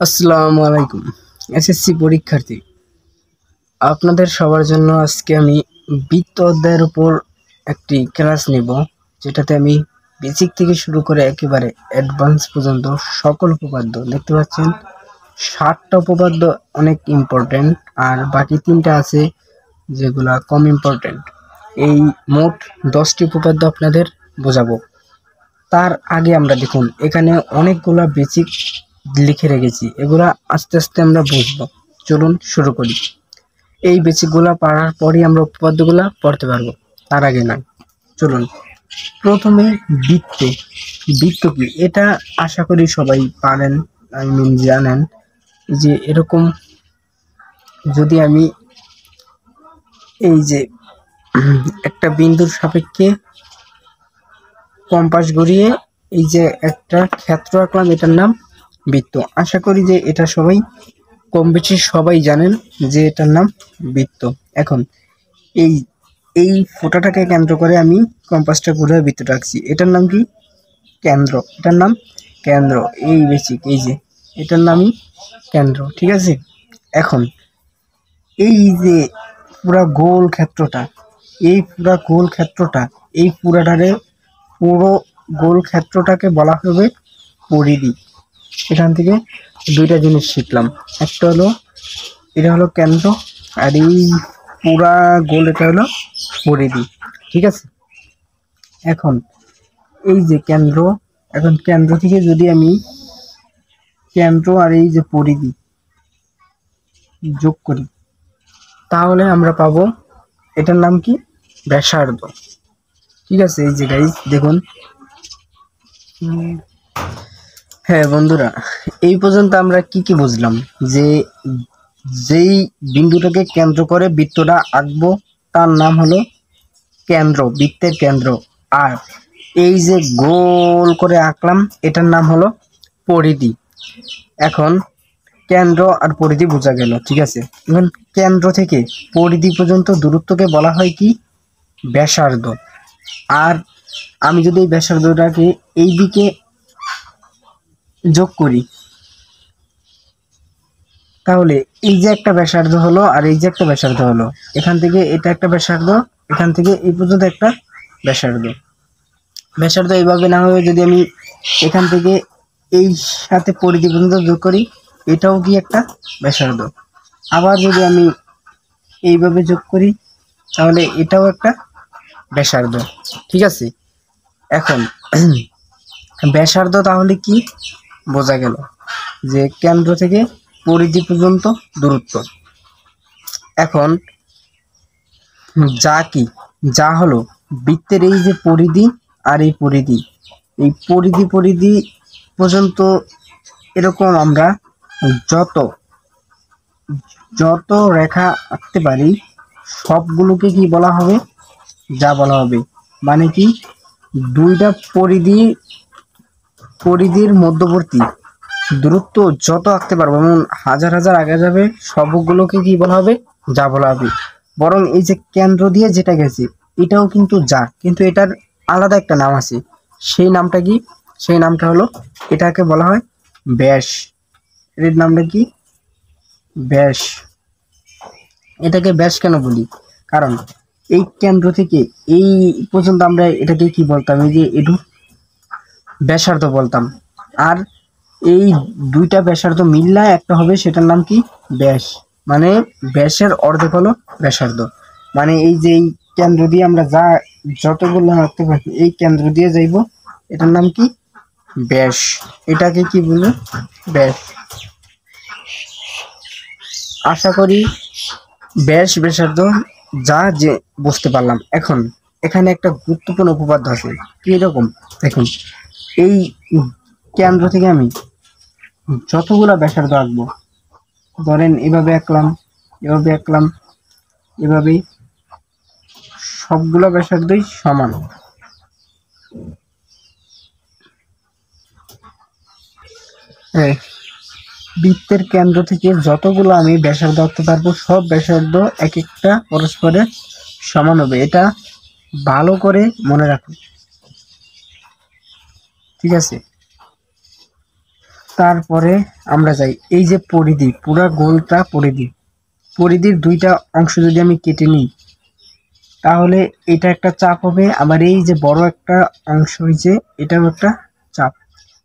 আসসালামু আলাইকুম এসএসসি পরীক্ষার্থী, আপনাদের সবার জন্য আজকে আমি বৃত্ত অধ্যায়ের উপর একটি ক্লাস নেব, যেটাতে আমি বেসিক থেকে শুরু করে একেবারে অ্যাডভান্স পর্যন্ত সকল উপপাদ্য দেখতে পাচ্ছেন। 60টা উপপাদ্য অনেক ইম্পর্টেন্ট, আর বাকি 3টা আছে যেগুলা কম ইম্পর্টেন্ট। এই মোট 10টি উপপাদ্য আপনাদের বোঝাবো। তার আগে আমরা দেখুন এখানে অনেকগুলা বেসিক লিখে রেখেছি, এগুলা আস্তে আস্তে আমরা বুঝবো। চলুন শুরু করি। এই বেসিকগুলা পড়ার পরই আমরা উপপাদ্যগুলা পড়তে পারবো, তার আগে নয়। চলুন প্রথমে বৃত্ত। বৃত্ত কি এটা আশা করি সবাই পারেন, জানেন। যে এরকম যদি আমি এই যে একটা বিন্দুর সাপেক্ষে কম্পাস ঘুরিয়ে এই যে একটা ক্ষেত্র আঁকলাম, এটার নাম বৃত্ত। আশা করি যে এটা সবাই কম বেশি সবাই জানেন যে এটার নাম বৃত্ত। এখন এই এই ফোঁটাটাকে কেন্দ্র করে আমি কম্পাসটা ঘুরে বৃত্তটা আঁকছি, এটার নাম কি? কেন্দ্র। এটার নাম কেন্দ্র। এই বেসিক, এই যে এটার নামই কেন্দ্র, ঠিক আছে। এখন এই যে পুরা গোল ক্ষেত্রটা, এই পুরা গোল ক্ষেত্রটা, এই পুরো গোল ক্ষেত্রটাকে বলা হবে পরিধি। এখান থেকে দুইটা জিনিস শিখলাম, একটা হলো এটা হলো কেন্দ্র, আর এই পুরা গোল এটা হলো পরিধি, ঠিক আছে। এখন এই যে কেন্দ্র, এখন কেন্দ্র থেকে যদি আমি কেন্দ্র আর এই যে পরিধি যোগ করি, তাহলে আমরা পাবো এটার নাম কি? ব্যাসার্ধ, ঠিক আছে। এই যে গাইস দেখুন, হ্যাঁ বন্ধুরা, এই পর্যন্ত আমরা কি কি বুঝলাম? যে যেই বিন্দুটাকে কেন্দ্র করে বৃত্তটা আঁকবো তার নাম হলো কেন্দ্র, বৃত্তের কেন্দ্র। আর এই যে গোল করে আঁকলাম এটার নাম হলো পরিধি। এখন কেন্দ্র আর পরিধি বোঝা গেল, ঠিক আছে। এখন কেন্দ্র থেকে পরিধি পর্যন্ত দূরত্বকে বলা হয় কি? ব্যাসার্ধ। আর আমি যদি এই ব্যাসার্ধটাকে এই দিকে যোগ করি, তাহলে এই যে একটা ব্যাসার্ধ হলো আর এই যে একটা ব্যাসার্ধ হলো, এখান থেকে এটা একটা ব্যাসার্ধ, এখান থেকে এই পর্যন্ত একটা ব্যাসার্ধ। ব্যাসার্ধ এইভাবে না হয়ে যদি আমি এখান থেকে এই সাথে পরিধি পর্যন্ত যোগ করি, এটাও কি একটা ব্যাসার্ধ। আবার যদি আমি এইভাবে যোগ করি, তাহলে এটাও একটা ব্যাসার্ধ, ঠিক আছে। এখন ব্যাসার্ধ তাহলে কি বোঝা গেল? যে কেন্দ্র থেকে পরিধি পর্যন্ত দূরত্ব। এখন যা কি? যা হলো বৃত্তের এই যে পরিধি আর এই পরিধি, এই পরিধি পর্যন্ত এরকম আমরা যত যত রেখা আঁকতে পারি সবগুলোকে কি বলা হবে? যা বলা হবে। মানে কি? দুইটা পরিধির মধ্যবর্তী দূরত্ব যত আঁকতে পারবো, এমন হাজার হাজার আগে যাবে, সবগুলোকে কি বলা হবে? যা বলা হবে। বরং এই যে কেন্দ্র দিয়ে যেটা গেছে এটাও কিন্তু যা, কিন্তু এটার আলাদা একটা নাম আছে। সেই নামটা কি? সেই নামটা হলো, এটাকে বলা হয় ব্যাস। এর নামটা কি? ব্যাস। এটাকে ব্যাস কেন বলি? কারণ এই কেন্দ্র থেকে এই পর্যন্ত আমরা এটাকে কি বলতাম? এই যে এটু ব্যাসার্ধ বলতাম। আর এই দুইটা ব্যাসার্ধ মিললে একটা হবে, সেটার নাম কি? ব্যাস। মানে ব্যাসের অর্ধেক হলো ব্যাসার্ধ। মানে এই যে এই কেন্দ্র দিয়ে আমরা যতগুলো আঁকতে পারি, এই কেন্দ্র দিয়ে যাইব, এটার নাম কি? ব্যাস। এটাকে কি বলে? ব্যাস। আশা করি ব্যাস ব্যাসার্ধ যা যে বুঝতে পারলাম। এখন এখানে একটা গুরুত্বপূর্ণ উপপাদ্য আছে। কি রকম? দেখুন, এই কেন্দ্র থেকে আমি যতগুলা ব্যাসার্ধ আঁকবো, ধরেন এভাবে আঁকলাম, এভাবে আঁকলাম, এভাবেই সবগুলা ব্যাসার্ধই সমান। বৃত্তের কেন্দ্র থেকে যতগুলো আমি ব্যাসার্ধ আঁকতে পারবো, সব ব্যাসার্ধ এক একটা পরস্পরের সমান হবে। এটা ভালো করে মনে রাখুন, ঠিক আছে। তারপরে আমরা যাই এই যে পরিধি, পুরা গোলটা পরিধি, পরিধির দুইটা অংশ যদি আমি কেটে নিই তাহলে এটা একটা চাপ হবে, আবার এই যে বড় একটা অংশ হয়েছে এটাও একটা চাপ।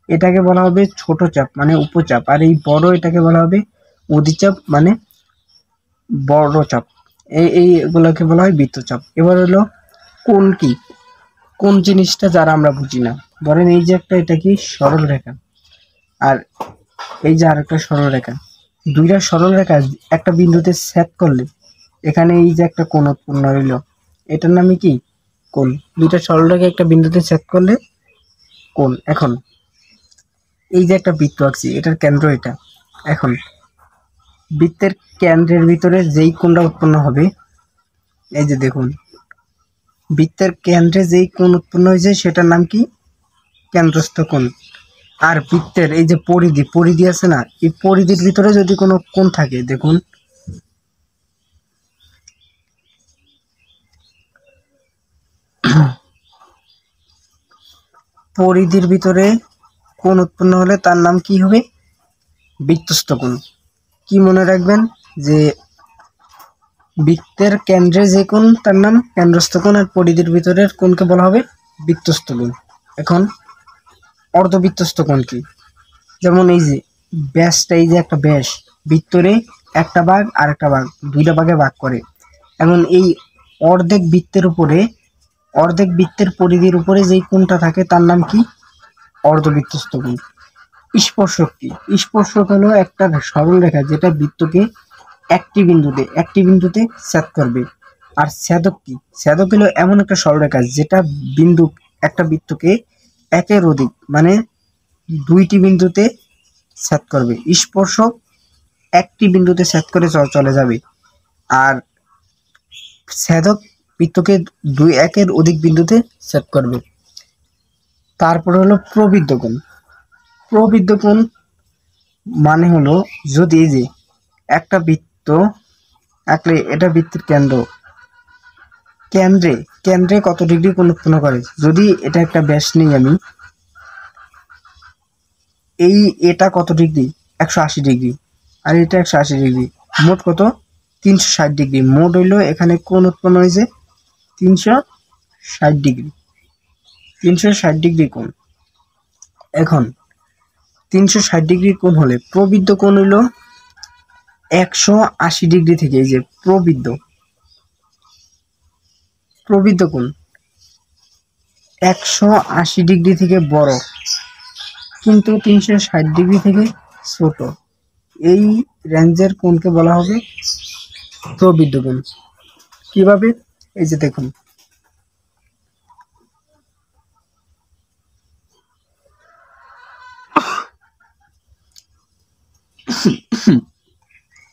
এটাকে বলা হবে ছোট চাপ মানে উপচাপ, আর এই বড় এটাকে বলা হবে অধিচাপ মানে বড় চাপ। এইগুলোকে বলা হয় বৃত্তচাপ। এবার হলো কোণ কি, কোন জিনিসটা যারা আমরা বুঝি না, ধরেন এই যে একটা, এটা কি সরল রেখা, আর এই যে আরেকটা সরল রেখা, দুইটা সরল রেখা একটা বিন্দুতে ছেদ করলে এখানে এই যে একটা কোণ উৎপন্ন হইল, এটার নামে কি কোণ। দুইটা সরল রেখা একটা বিন্দুতে ছেদ করলে কোণ। এখন এই যে একটা বৃত্ত আঁকছি, এটার কেন্দ্র এটা। এখন বৃত্তের কেন্দ্রের ভিতরে যেই কোণটা উৎপন্ন হবে, এই যে দেখুন বৃত্তের কেন্দ্রে যেই কোণ উৎপন্ন হয়েছে সেটার নাম কি কেন্দ্রস্থ কোণ। আর বৃত্তের এই যে পরিধি, পরিধি আছে না, এই পরিধির ভিতরে যদি কোনো কোণ থাকে, দেখুন পরিধির ভিতরে কোণ উৎপন্ন হলে তার নাম কি হবে বৃত্তস্থ কোণ। কি মনে রাখবেন যে বৃত্তের কেন্দ্রে যে কোণ তার নাম কেন্দ্রস্থ কোণ, আর পরিধির ভিতরের কোণকে বলা হবে বৃত্তস্থ কোণ। এখন অর্ধবৃত্তস্থ কোণ কি, যেমন এই যে ব্যাসটা, এই যে একটা ব্যাস বৃত্তরে একটা ভাগ আর একটা ভাগ দুইটা ভাগে ভাগ করে। এখন এই অর্ধেক বৃত্তের উপরে, অর্ধেক বৃত্তের পরিধির উপরে যেই কোণটা থাকে তার নাম কি অর্ধবৃত্তস্থ কোণ। স্পর্শক কি, স্পর্শক হলো একটা সরল রেখা যেটা বৃত্তকে একটি বিন্দুতে ছেদ করবে। আর ছেদক কি, ছেদক হলো এমন একটা সরলরেখা যেটা বিন্দু একটা বৃত্তকে একের অধিক মানে দুইটি বিন্দুতে ছেদ করবে। স্পর্শক একটি বিন্দুতে ছেদ করে চলে যাবে, আর ছেদক বৃত্তকে একের অধিক বিন্দুতে ছেদ করবে। তারপর হলো প্রবৃদ্ধ কোণ। প্রবৃদ্ধ কোণ মানে হলো যদি এই যে একটা বৃত্ত আঁকলে, এটা বৃত্তের কেন্দ্র, কেন্দ্রে কেন্দ্রে কত ডিগ্রি কোণ উৎপন্ন করে। যদি এটা একটা ব্যাস নেই আমি, এটা কত ডিগ্রি 180 ডিগ্রি, আর এটা 180 ডিগ্রি, মোট কত 360 ডিগ্রি। মোট হইলো এখানে কোণ উৎপন্ন হয়েছে 360 ডিগ্রি, 360 ডিগ্রি কোণ। এখন 360 ডিগ্রি কোণ হলে প্রবৃদ্ধ কোণ হইলো 180 ডিগ্রি থেকে, এই যে প্রবৃদ্ধ কোণ 180 ডিগ্রি থেকে বড়, কিন্তু 360 ডিগ্রি থেকে ছোট। এই রেঞ্জের কোণকে বলা হবে প্রবৃদ্ধ কোণ। কিভাবে, এই যে দেখুন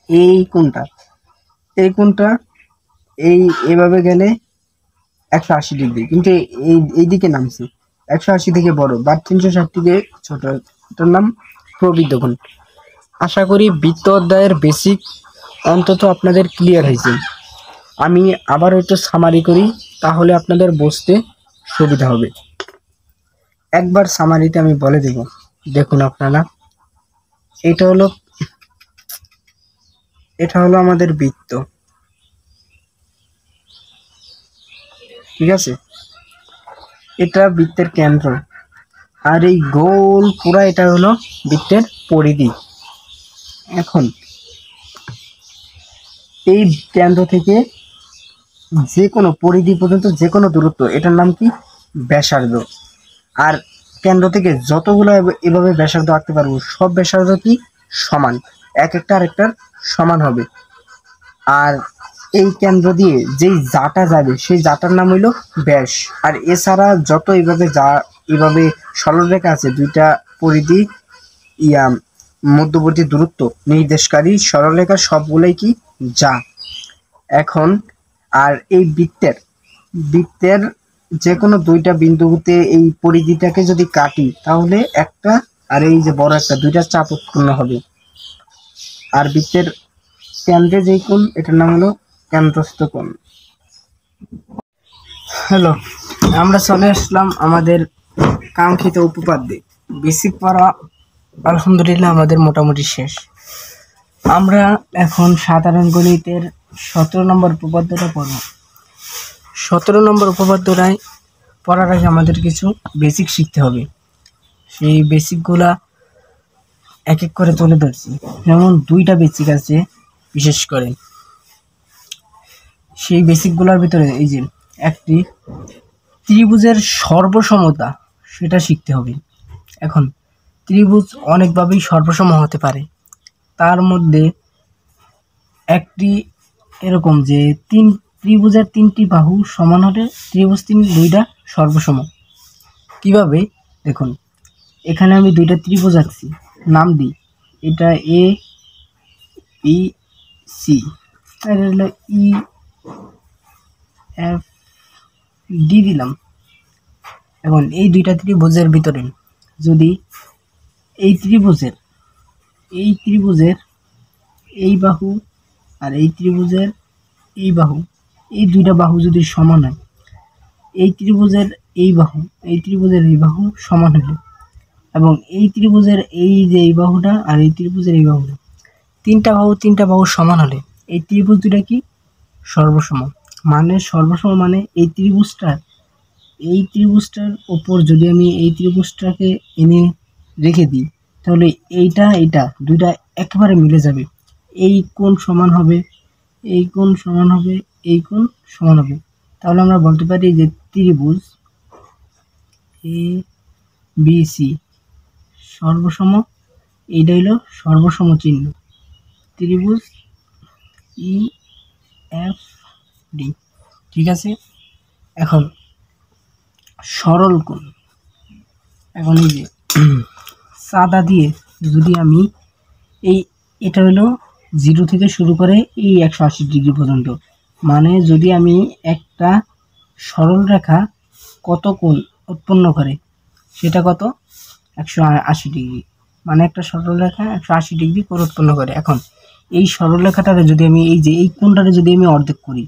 এই কোণটা এইভাবে গেলে 180 ডিগ্রি, কিন্তু এই দিকে নামছে 180 থেকে বড় বা 360 থেকে ছোট, এটার নাম প্রবৃদ্ধ কোণ। আশা করি বৃত্ত অধ্যায়ের বেসিক অন্তত আপনাদের ক্লিয়ার হয়েছে। আমি আবার একটু সামারি করি, তাহলে আপনাদের বুঝতে সুবিধা হবে। একবার সামারিতে আমি বলে দেব, দেখুন আপনারা, এটা হলো আমাদের বৃত্ত, ঠিক আছে, এটা বৃত্তের কেন্দ্র, আর এই গোল পুরা এটা হলো বৃত্তের পরিধি। এখন এই কেন্দ্র থেকে যে কোনো পরিধি পর্যন্ত যে কোনো দূরত্ব, এটার নাম কি ব্যাসার্ধ। আর কেন্দ্র থেকে যতগুলো এভাবে ব্যাসার্ধ আঁকতে পারবো সব ব্যাসার্ধ কি সমান, এক একটা আরেকটার সমান হবে। আর এই কেন্দ্র দিয়ে যেই জাটা যাবে সেই জাটার নাম হইল ব্যাস। আর এছাড়া যত এইভাবে সরলরেখা আছে, দুইটা পরিধি মধ্যবর্তী দূরত্ব নির্দেশকারী সরলরেখা সবগুলাই কি যা। এখন আর এই বৃত্তের যে কোনো দুইটা বিন্দুতে এই পরিধিটাকে যদি কাটি তাহলে একটা আর এই যে বড় একটা দুইটা চাপ উৎপন্ন হবে। আর বৃত্তের কেন্দ্রে যেই কোণ, এটার নাম হলো কেন্দ্রস্থ কোণ। হ্যালো, আমরা চলে আসলাম আমাদের কাঙ্ক্ষিত উপপাদ্যে। বেসিক পড়া আলহামদুলিল্লাহ আমাদের মোটামুটি শেষ। আমরা এখন সাধারণ গণিতের 17 নম্বর উপপাদ্যটা পড়ব। 17 নম্বর উপপাদ্যটায় পড়ার আগে আমাদের কিছু বেসিক শিখতে হবে। সেই বেসিকগুলা এক এক করে তুলে ধরছি। যেমন 2টা বেসিক আছে বিশেষ করে, সেই বেসিকগুলোর ভিতরে এই যে একটি ত্রিভুজের সর্বসমতা সেটা শিখতে হবে। এখন ত্রিভুজ অনেকভাবেই সর্বসম হতে পারে, তার মধ্যে একটি এরকম যে ত্রিভুজের 3টি বাহু সমান হলে ত্রিভুজ 2টা সর্বসম। কিভাবে দেখুন, এখানে আমি 2টা ত্রিভুজ আঁকছি, নাম দিই, এটা এ বি সি, এটা হলো ই এফ ডি দিলাম। এখন এই 2টা ত্রিভুজের ভিতরে যদি এই ত্রিভুজের এই বাহু আর এই ত্রিভুজের এই বাহু, এই 2টা বাহু যদি সমান হয়, এই ত্রিভুজের এই বাহু সমান হলে, এবং এই ত্রিভুজের এই যে এই বাহুটা আর এই ত্রিভুজের এই বাহুটা, 3টা বাহু সমান হলে এই ত্রিভুজ 2টা কি সর্বসম। মানে সর্বসম মানে এই ত্রিভুজটার ওপর যদি আমি এই ত্রিভুজটাকে এনে রেখে দিই, তাহলে এইটা 2টা একেবারে মিলে যাবে। এই কোণ সমান হবে, এই কোণ সমান হবে, এই কোণ সমান হবে। তাহলে আমরা বলতে পারি যে ত্রিভুজ এ বি সি সর্বসম, এইটা হলো সর্বসম চিহ্ন। ত্রিভুজ ই এফ ডি, ঠিক আছে। এখন সরল কোণ, এখন এই যে চাঁদা দিয়ে যদি আমি এটা হলো 0 থেকে শুরু করে এই 180 ডিগ্রি পর্যন্ত, মানে যদি আমি একটা সরল রেখা কত কোণ উৎপন্ন করে সেটা কত 180 ডিগ্রি, মানে একটা সরল রেখা 180 ডিগ্রি কোণ উৎপন্ন করে। এখন এই সরল রেখাটাকে যদি আমি এই কোণটাকে যদি আমি অর্ধেক করি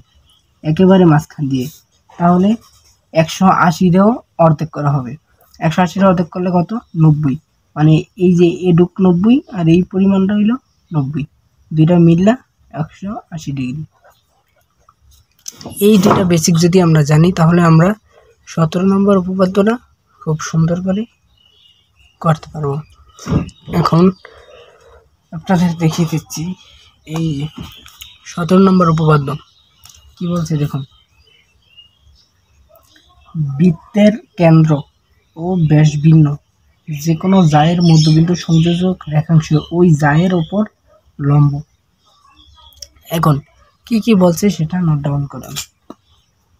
একেবারে মাঝখান দিয়ে, তাহলে 180-রেও অর্ধেক করা হবে। 180-রে অর্ধেক করলে কত 90, মানে এই যে এডুক 90 আর এই পরিমাণটা হইল 90, 2টা মিললা 180 ডিগ্রি। এই 2টা বেসিক যদি আমরা জানি তাহলে আমরা 17 নম্বর উপপাদ্যটা খুব সুন্দর করে করতে পারবো। এখন আপনাদের দেখিয়ে দিচ্ছি এই 17 নম্বর উপপাদ্য কি বলছে দেখুন, বৃত্তের কেন্দ্র ও ব্যাস ভিন্ন যে কোনো জায়ের মধ্যবিন্দু সংযোজক রেখাংশ ওই জায়ের ওপর লম্ব। এখন কি কি বলছে সেটা নোট ডাউন করুন।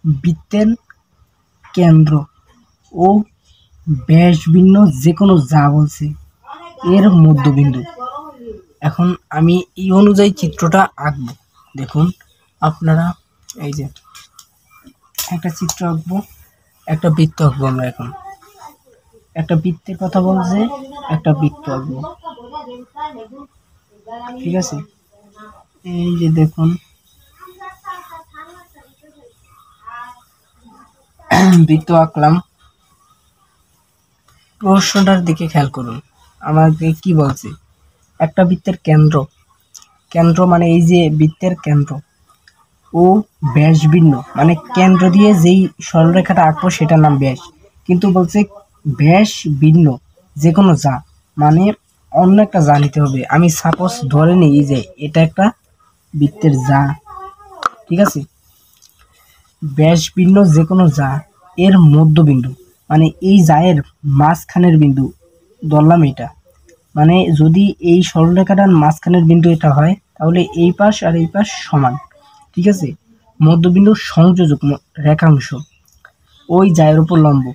বৃত্তের কেন্দ্র ও ব্যাস ভিন্ন যে কোনো যা বলছে এর মধ্যবিন্দু। এখন আমি এই অনুযায়ী চিত্রটা আঁকবো। দেখুন আপনারা এই যে একটা চিত্র আঁকবো, একটা বৃত্ত আঁকবো। আমরা এখন একটা বৃত্তের কথা বলছে, একটা বৃত্ত আঁকবো, ঠিক আছে। এই যে দেখুন বৃত্ত আঁকলাম। প্রশ্নটার দিকে খেয়াল করুন, আমাকে কি বলছে, একটা বৃত্তের কেন্দ্র মানে এই যে বৃত্তের কেন্দ্র ও ব্যাস ভিন্ন, মানে কেন্দ্র দিয়ে যেই সরলরেখাটা আঁকবো সেটার নাম ব্যাস, কিন্তু বলছে ব্যাস ভিন্ন যে কোনো যা, মানে অন্য একটা যা নিতে হবে। আমি সাপোজ ধরে নিই যে এটা একটা বৃত্তের যা, ঠিক আছে। ব্যাস ভিন্ন যে কোনো যা এর মধ্যবিন্দু, মানে এই জায়ের মাঝখানের বিন্দু ধরলাম এটা, মানে যদি এই সরলরেখাটার মাঝখানের বিন্দু এটা হয় তাহলে এই পাশ আর এই পাশ সমান, ঠিক আছে। মধ্যবিন্দু সংযোজক রেখাংশ ওই জায়ের উপর লম্ব,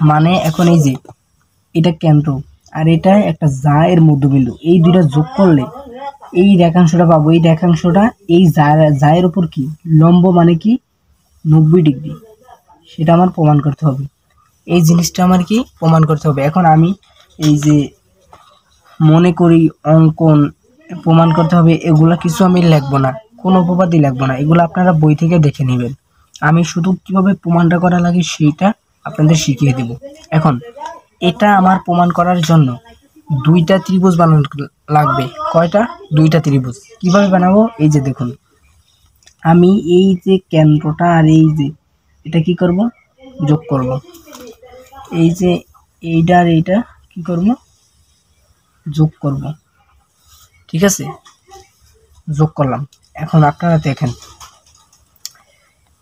মানে এখন এই যে এটা কেন্দ্র আর এটা একটা জায়ের মধ্যবিন্দু, এই 2টা যোগ করলে এই রেখাংশটা পাবো। এই রেখাংশটা এই জায়ের উপর কি লম্ব, মানে কি 90 ডিগ্রি, সেটা আমার প্রমাণ করতে হবে। এই জিনিসটা আমার কি প্রমাণ করতে হবে। এখন আমি এই যে মনে করি অঙ্কন প্রমাণ করতে হবে, এগুলা কিছু আমি লিখবো না, কোনো উপপাদ্য লিখবো না, এগুলো আপনারা বই থেকে দেখে নেবেন। আমি শুধু কিভাবে প্রমাণটা করা লাগে সেইটা আপনাদের শিখিয়ে দেব। এখন এটা আমার প্রমাণ করার জন্য দুইটা ত্রিভুজ বানানো লাগবে। কয়টা? দুইটা ত্রিভুজ। কিভাবে বানাবো? এই যে দেখুন, আমি এই যে কেন্দ্রটা আর এই যে এটা কি করব? যোগ করব। এই যে এইটা আর এইটা কি করব? যোগ করব। ঠিক আছে, যোগ করলাম। এখন আপনারা দেখেন,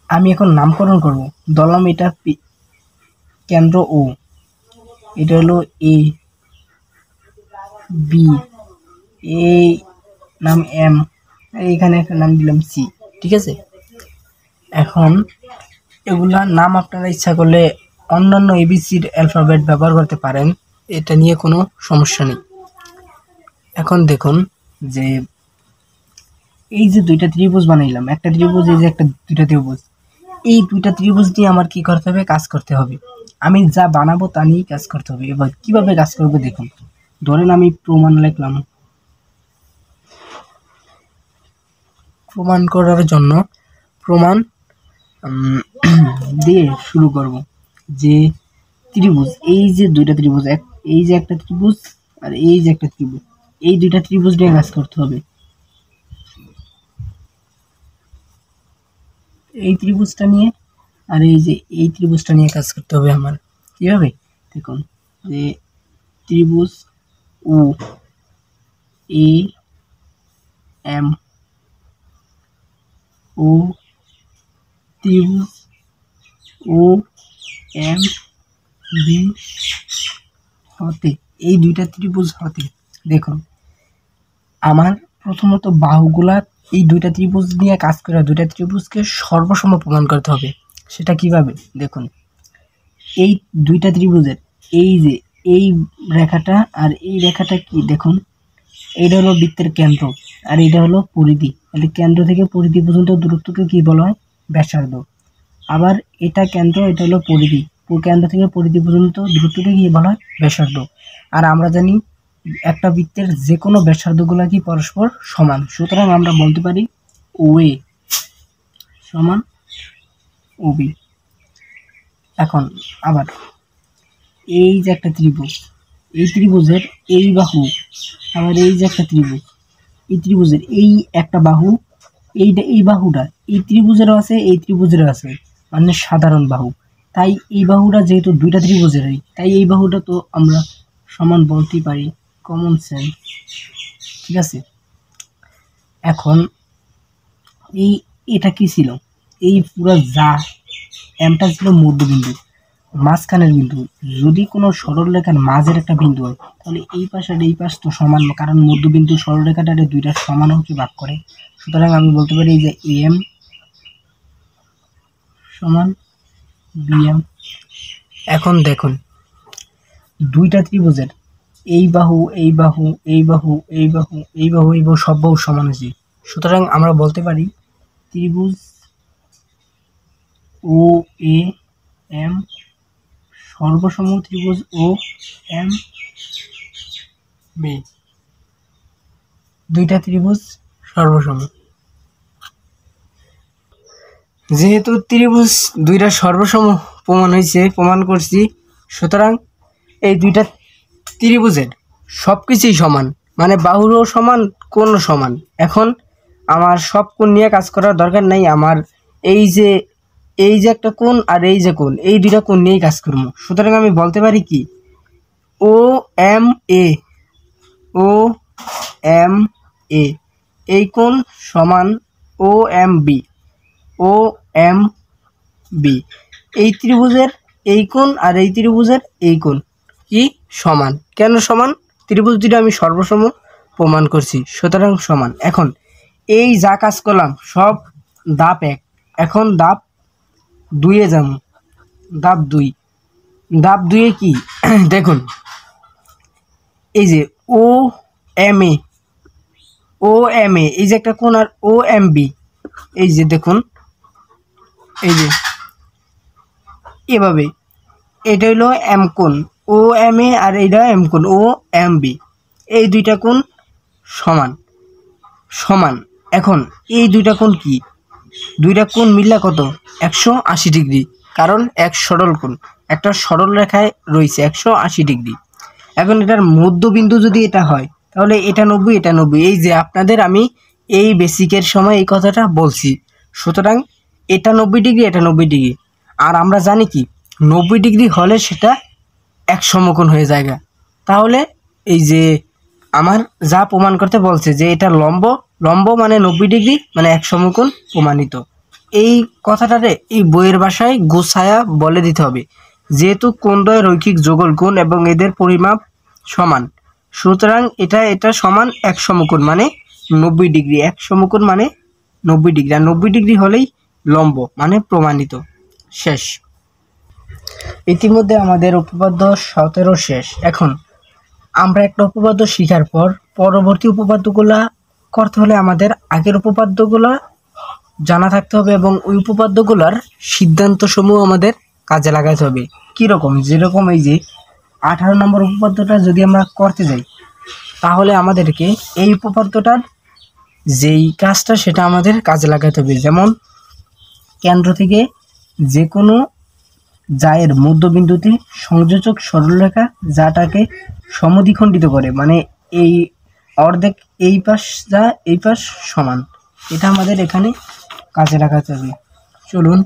আমি এখন নামকরণ করব। ধরলাম এটা কেন্দ্র ও, এটা হলো এ, বি, এই নাম এম, এইখানে একটা নাম দিলাম সি। ঠিক আছে, এখন এগুলা নাম আপনারা ইচ্ছা করলে অন্যান্য এবিসির অ্যালফাবেট ব্যবহার করতে পারেন, এটা নিয়ে কোনো সমস্যা নেই। এখন দেখুন যে এই যে দুইটা ত্রিভুজ বানাইলাম, একটা ত্রিভুজ, এই যে একটা দুইটা ত্রিভুজ, এই দুইটা ত্রিভুজ দিয়ে আমার কি করতে হবে? কাজ করতে হবে। আমি যা বানাবো তা নিয়েই কাজ করতে হবে। এবার কিভাবে কাজ করবো দেখুন। ধরেন আমি প্রমাণ লিখলাম, প্রমাণ করার জন্য প্রমাণ দিয়ে শুরু করব যে ত্রিভুজ, এই যে দুইটা ত্রিভুজ, এই যে একটা ত্রিভুজ আর এই যে একটা ত্রিভুজ, এই দুইটা ত্রিভুজ নিয়ে কাজ করতে হবে। এই ত্রিভুজটা নিয়ে আর এই যে এই ত্রিভুজটা নিয়ে কাজ করতে হবে আমার। কিভাবে দেখুন, যে ত্রিভুজ ও এ এম ও ত্রিভুজ ও এম বি হতে, এই দুইটা ত্রিভুজ হতে দেখুন আমার প্রথমত বাহুগুলা এই দুইটা ত্রিভুজ নিয়ে কাজ করে দুইটা ত্রিভুজকে সর্বসম প্রমাণ করতে হবে। সেটা কিভাবে দেখুন, এই দুইটা ত্রিভুজের এই যে এই রেখাটা আর এই রেখাটা কি দেখুন, এইটা হলো বৃত্তের কেন্দ্র আর এটা হলো পরিধি। তাহলে কেন্দ্র থেকে পরিধি পর্যন্ত দূরত্বকে কি বলা হয়? ব্যাসার্ধ। আবার এটা কেন্দ্র, এটা হলো পরিধি, কেন্দ্র থেকে পরিধি পর্যন্ত দূরত্বকে কি বলা হয়? ব্যাসার্ধ। আর আমরা জানি একটা বৃত্তের যে কোনো ব্যাসার্ধগুলা কি পরস্পর সমান, সুতরাং আমরা বলতে পারি ওএ সমান ওবি। এখন আবার এই যে একটা ত্রিভুজ, এই ত্রিভুজের এই বাহু, আবার এই যে একটা ত্রিভুজ, এই ত্রিভুজের এই একটা বাহু, এইটা এই বাহুটা এই ত্রিভুজেরও আছে, এই ত্রিভুজেরও আছে, মানে সাধারণ বাহু। তাই এই বাহুটা যেহেতু দুইটা ত্রিভুজেরই, তাই এই বাহুটা তো আমরা সমান বলতেই পারি, কমন সেন্স। ঠিক আছে, এখন এটা কি ছিল? এই পুরো যা এমটা ছিল মধ্যবিন্দু, মাঝখানের বিন্দু। যদি কোনো সরলরেখার মাঝের একটা বিন্দু হয় তাহলে এই পাশ আর এই পাশ তো সমান, কারণ মধ্যবিন্দু সরলরেখাটারে দুইটা সমান অংশে ভাগ করে। সুতরাং আমি বলতে পারি যে এম সমান বিএম। এখন দেখুন দুইটা ত্রিভুজের এই বাহু এই বাহু এই বাহু এই বাহু এই বাহু এই বাহু সব বাহু সমান আছে। সুতরাং আমরা বলতে পারি ত্রিভুজ ও এ এম সর্বসম ত্রিভুজ ও এম বি, দুইটা ত্রিভুজ সর্বসম। যেহেতু ত্রিভুজ দুইটা সর্বসম প্রমাণ হয়েছে, প্রমাণ করছি, সুতরাং এই দুইটা ত্রিভুজের সব কিছুই সমান, মানে বাহুরও সমান, কোণও সমান। এখন আমার সব কোণ নিয়ে কাজ করার দরকার নাই, আমার এই যে একটা কোণ আর এই যে কোণ, এই দুইটা কোণ নিয়েই কাজ করবো। সুতরাং আমি বলতে পারি কি ও M A, O M A এই কোণ সমান ও এম বি, ও এম বি এই ত্রিভুজের এই কোণ আর এই ত্রিভুজের এই কোণ কি সমান। কেন সমান? ত্রিভুজ দুটো আমি সর্বসম প্রমাণ করছি, সুতরাং সমান। এখন এই যা কাজ করলাম সব ধাপ 1, এখন ধাপ 2-এ যাব। ধাপ 2, ধাপ 2-এ কি দেখুন, এই যে ও M A, O M A এই যে একটা কোণ আর ও এম বি, এই যে দেখুন এই যে এভাবে, এটা হলো এম কোণ, ও এম এ আর এইটা এম কোণ ও এম বি, এই দুইটা কোণ সমান সমান। এখন এই দুইটা কোণ কি? দুইটা কোণ মিললে কত? 180 ডিগ্রি, কারণ এক সরল কোণ, একটা সরল রেখায় রয়েছে 180 ডিগ্রি। এখন এটার মধ্যবিন্দু যদি এটা হয় তাহলে এটা 90, এটা 90। এই যে আপনাদের আমি এই বেসিকের সময় এই কথাটা বলছি। সুতরাং এটা 90 ডিগ্রি, এটা 90 ডিগ্রি। আর আমরা জানি কি 90 ডিগ্রি হলে সেটা এক সমকোণ হয়ে যায়। তাহলে এই যে আমার যা প্রমাণ করতে বলছে যে এটা লম্ব, লম্ব মানে 90 ডিগ্রি মানে এক সমকোণ প্রমাণিত। এই কথাটারে এই বইয়ের ভাষায় গোছায়া বলে দিতে হবে। যেহেতু কোণদ্বয় রৈখিক যুগল কোণ এবং এদের পরিমাপ সমান, সুতরাং এটা সমান এক সমকোণ মানে 90 ডিগ্রি। এক সমকোণ মানে 90 ডিগ্রি, আর 90 ডিগ্রি হলেই লম্ব মানে প্রমাণিত। শেষ। ইতিমধ্যে আমাদের উপপাদ্য 17 শেষ। এখন আমরা একটা উপপাদ্য শেখার পর পরবর্তী উপপাদ্যগুলা করতে হলে আমাদের আগের উপপাদ্যগুলা জানা থাকতে হবে এবং ওই উপপাদ্যগুলার সিদ্ধান্তসমূহ আমাদের কাজে লাগাতে হবে। কীরকম? যেরকম এই যে 18 নম্বর উপপাদ্যটা যদি আমরা করতে যাই তাহলে আমাদেরকে এই উপপাদ্যটার যেই কাজটা সেটা আমাদের কাজে লাগাতে হবে। যেমন কেন্দ্র থেকে যে কোনো জায়ের মধ্যবিন্দুতে সংযোজক সরলরেখা যাটাকে সমদ্বিখণ্ডিত করে, মানে এই অর্ধেক এই পাশ যা এই পাশ সমান, এটা আমাদের এখানে কাজে লাগাতে হবে। চলুন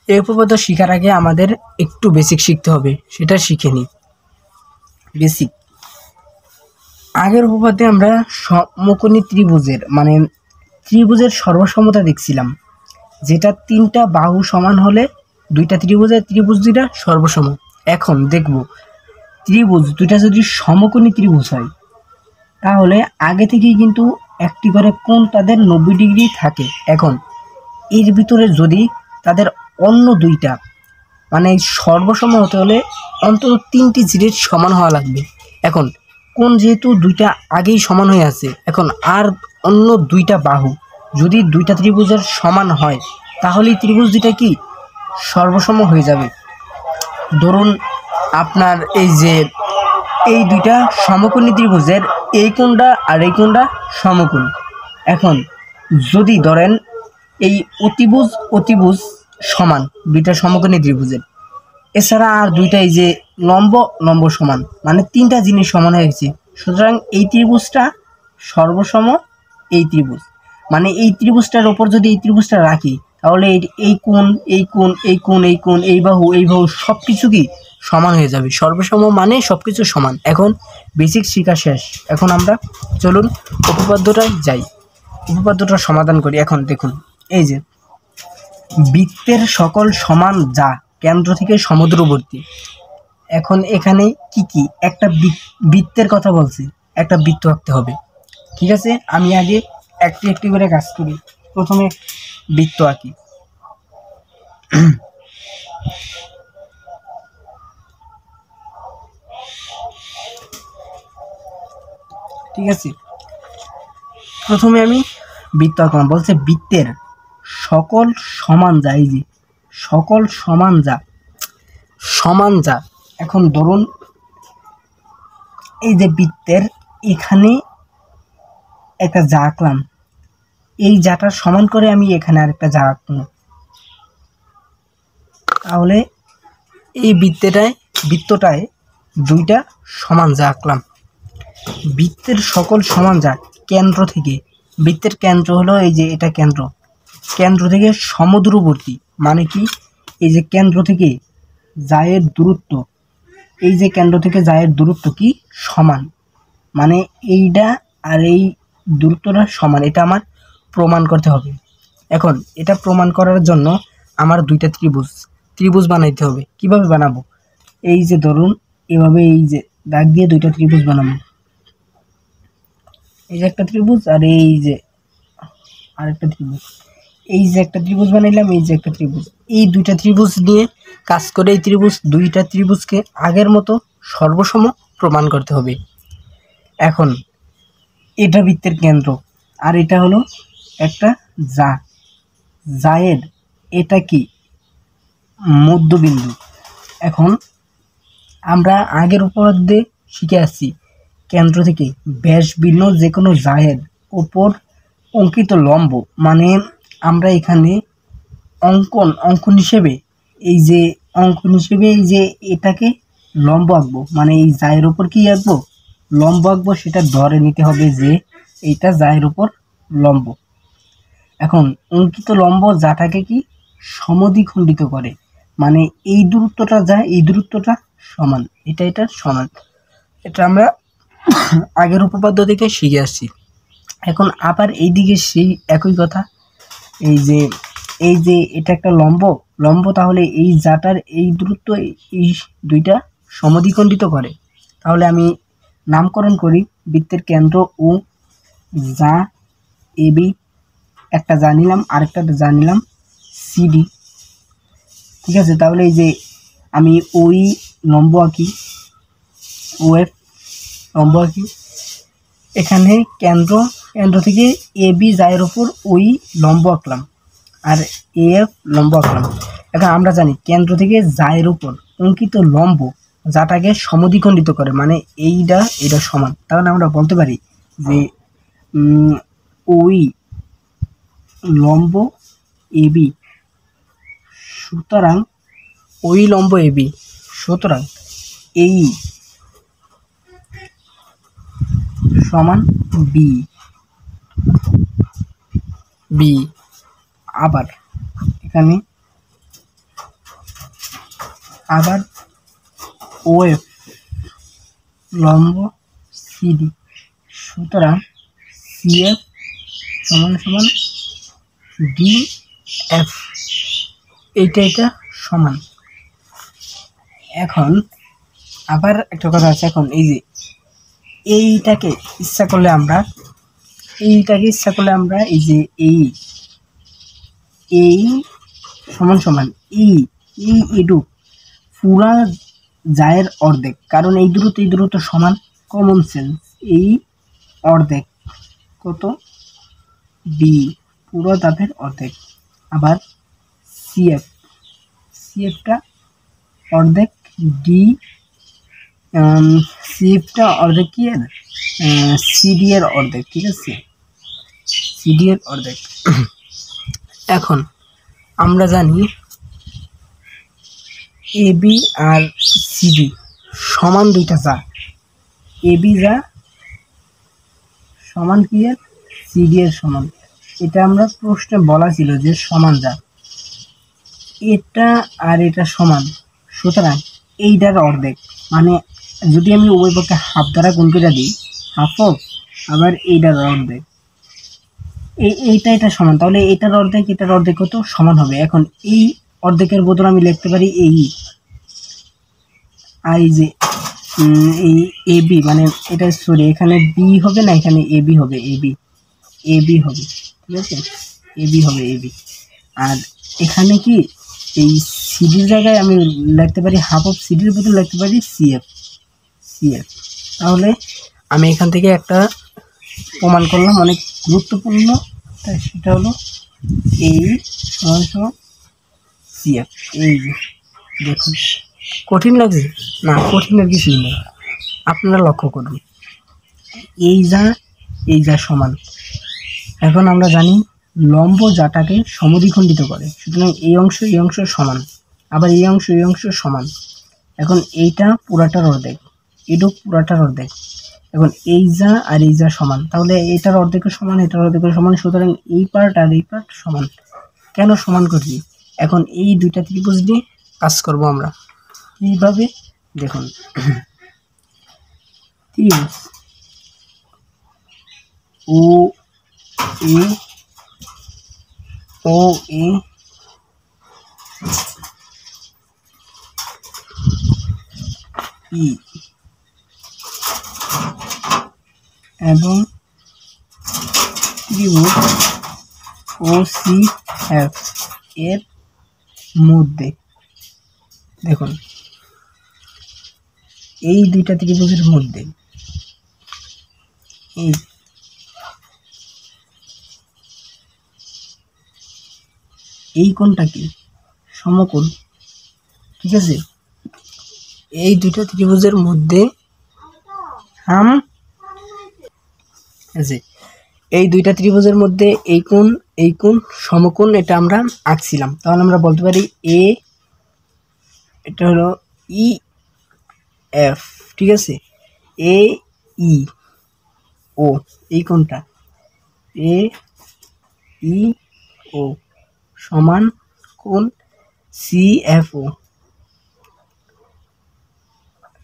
এই উপপাদ্য শেখার আগে আমাদের একটু বেসিক শিখতে হবে, সেটা শিখে নিই। বেসিক আগের উপপাদ্যে আমরা সমকোণী ত্রিভুজের মানে ত্রিভুজের সর্বসমতা দেখছিলাম, যেটা তিনটা বাহু সমান হলে দুইটা ত্রিভুজ দুইটা সর্বসম। এখন দেখব ত্রিভুজ দুইটা যদি সমকোণী ত্রিভুজ হয় তাহলে আগে থেকেই কিন্তু একটি করে কোণ তাদের 90 ডিগ্রি থাকে। এখন এর ভিতরে যদি তাদের অন্য দুইটা মানে সর্বসম হতে হলে অন্তত 3টি জিরের সমান হওয়া লাগবে। এখন কোণ যেহেতু দুইটা আগেই সমান হয়ে আছে, এখন আর অন্য দুইটা বাহু যদি দুইটা ত্রিভুজের সমান হয় তাহলেই ত্রিভুজ দুইটা কি সর্বসম হয়ে যাবে। ধরুন আপনার এই যে এই দুইটা সমকোণী ত্রিভুজের এই কোণটা আর এই কোণটা সমকোণ। এখন যদি ধরেন এই অতিভুজ সমান দুইটা সমকোণী ত্রিভুজের, এছাড়া আর দুইটা এই যে লম্ব সমান, মানে তিনটা জিনিস সমান হয়ে গেছে, সুতরাং এই ত্রিভুজটা সর্বসম। এই ত্রিভুজ মানে এই ত্রিভুজটার ওপর যদি এই ত্রিভুজটা রাখি তাহলে এই কোণ এই কোণ এই কোণ এই কোণ এই বাহু সব কিছু কি সমান হয়ে যাবে। সর্বসম মানে সব কিছু সমান। এখন বেসিক শিক্ষা শেষ। এখন আমরা চলুন উপপাদ্যটায় যাই, উপপাদ্যটা সমাধান করি। এখন দেখুন এই যে বৃত্তের সকল সমান যা কেন্দ্র থেকে সমদূরবর্তী। এখন এখানে কি একটা বৃত্তের কথা বলছি, একটা বৃত্ত আঁকতে হবে। ঠিক আছে, আমি আগে একটি করে কাজ করি। প্রথমে বৃত্ত আঁকি। ঠিক আছে, প্রথমে আমি বৃত্ত আঁকলাম। বলছে বৃত্তের সকল সমান যা, এই যে সকল সমান যা। এখন ধরুন এই যে বৃত্তের এখানে একটা যা আঁকলাম, এই যাটা সমান করে আমি এখানে আরেকটা যা আঁকলাম, তাহলে এই বৃত্তটায় দুইটা সমান যা আঁকলাম। বৃত্তের সকল সমান যা কেন্দ্র থেকে, বৃত্তের কেন্দ্র হলো এই যে এটা কেন্দ্র থেকে সমদূরবর্তী, মানে কি এই যে কেন্দ্র থেকে জায়ের দূরত্ব, এই যে কেন্দ্র থেকে জায়ের দূরত্ব কি সমান, মানে এইটা আর এই দূরত্বটা সমান। এটা আমার প্রমাণ করতে হবে। এখন এটা প্রমাণ করার জন্য আমার দুইটা ত্রিভুজ বানাইতে হবে। কিভাবে বানাবো? এই যে ধরুন এভাবে এই যে দাগ দিয়ে দুইটা ত্রিভুজ বানাবো। এই যে একটা ত্রিভুজ আর এই যে আরেকটা ত্রিভুজ। এই যে একটা ত্রিভুজ বানাইলাম, এই যে একটা ত্রিভুজ। এই দুইটা ত্রিভুজ নিয়ে কাজ করে এই দুইটা ত্রিভুজকে আগের মতো সর্বসম প্রমাণ করতে হবে। এখন এটা বৃত্তের কেন্দ্র আর এটা হলো একটা জায়ের এটা কি মধ্যবিন্দু। এখন আমরা আগের উপপাদ্যে শিখে আসছি কেন্দ্র থেকে ব্যাস ভিন্ন যে কোনো জায়ের ওপর অঙ্কিত লম্ব, মানে আমরা এখানে অঙ্কন হিসেবে এই যে এটাকে লম্ব আঁকবো, মানে এই জায়ের উপর কি আঁকবো, লম্ব আঁকবো, সেটা ধরে নিতে হবে যে এইটা জায়ের উপর লম্ব। এখন অঙ্কিত লম্ব যাটাকে কি সমদ্বিখণ্ডিত করে, মানে এই দূরত্বটা যা এই দূরত্বটা সমান, এটা সমান। এটা আমরা আগের উপপাদ্য থেকে শিখে আসছি। এখন আবার এইদিকে সেই একই কথা, এই যে এটা একটা লম্ব, তাহলে এই যাটার এই দূরত্ব এই দুইটা সমদ্বিখণ্ডিত করে। তাহলে আমি নামকরণ করি, বৃত্তের কেন্দ্র ও যা এবি, একটা জানিলাম, আরেকটা জানিলাম সিডি। ঠিক আছে, তাহলে এই যে আমি ওই লম্ব আঁকি, ও এফ লম্ব আঁকি, এখানে কেন্দ্র থেকে এ বি জায়ের ওপর ওই লম্ব আঁকলাম, আর এ এফ লম্ব আঁকলাম। এখন আমরা জানি কেন্দ্র থেকে জায়ের উপর অঙ্কিত লম্ব যাটাকে সমদ্বিখণ্ডিত করে, মানে এইটা সমান। তাহলে আমরা বলতে পারি যে ওই লম্ব এ বি, সুতরাং ওই লম্ব এ বি, সুতরাং এই সমান বি। আবার এখানে আবার ও এফ লম্ব সিডি, সুতরাং সি এফ সমান সমান ডি এফ, এটা সমান। এখন আবার একটা কথা আছে, এখন এই যে এইটাকে ইচ্ছা করলে আমরা এই যে এই সমান সমান এডু পুরা জায়ের অর্ধেক, কারণ এই দূরত্ব সমান, কমন সেন্স, এই অর্ধেক কত বি, পুরো দাপের অর্ধেক। আবার সিএফটা অর্ধেক ডি, সিএফটা অর্ধেক কি এর সিডি এর অর্ধেক। ঠিক আছে, সিডি এর অর্ধেক। এখন আমরা জানি এ বি আর সিডি সমান, দুইটা যা এ বি যা সমান কি এর সিডি এর সমান, এটা আমরা প্রশ্নে বলা ছিল যে সমান যা, এটা আর এটা সমান, সুতরাং এইটার অর্ধেক, মানে যদি আমি উভয় পক্ষে হাফ দ্বারা গুণ করে দিই, হাফ অফ আবার এইটার অর্ধেক, এটা সমান, তাহলে এটার অর্ধেক কত সমান হবে। এখন এই অর্ধেকের বদলে আমি লিখতে পারি এই আই যে এই এ বি, মানে এটা সরি এখানে বি হবে না, এখানে এ বি হবে, এ বি হবে। ঠিক আছে, এ বি হবে, এ বি। আর এখানে কি এই সিডির জায়গায় আমি লিখতে পারি হাফ অফ সিডির বদলে লিখতে পারি সিএফ। তাহলে আমি এখান থেকে একটা প্রমাণ করলাম অনেক গুরুত্বপূর্ণ, তাই সেটা হলো এই সমান সমান সিএফ। এই দেখুন, কঠিন লাগছে না, কঠিনের কিছুই নেই, আপনারা লক্ষ্য করুন, এই যা সমান। এখন আমরা জানি লম্ব যাটাকে সমদ্বিখণ্ডিত করে, সুতরাং এই অংশ সমান, আবার এই অংশ সমান। এখন এইটা পুরাটার অর্ধেক, এটাও পুরাটার অর্ধেক। এখন এই যা আর এই যা সমান, তাহলে এটার অর্ধেকের সমান, এটার অর্ধেকের সমান, সুতরাং এই পার্ট আর এই পার্ট সমান। কেন সমান করছি, এখন এই দুইটা ত্রিভুজ নিয়ে কাজ করব আমরা। এইভাবে দেখুন, ত্রিভুজ ও এ ই এবং ত্রিভুজ ও সি এফ এর মধ্যে দেখুন, এই দুইটা ত্রিভুজের মধ্যে এই কোণটা কি সমকোণ। ঠিক আছে, এই দুইটা ত্রিভুজের মধ্যে এই দুইটা ত্রিভুজের মধ্যে এই কোণ সমকোণ, এটা আমরা আঁকছিলাম। তাহলে আমরা বলতে পারি এটা হলো ই এফ, ঠিক আছে। এ ই ও, এই কোণটা এ ই ও সমান কোণ সি এফ ও,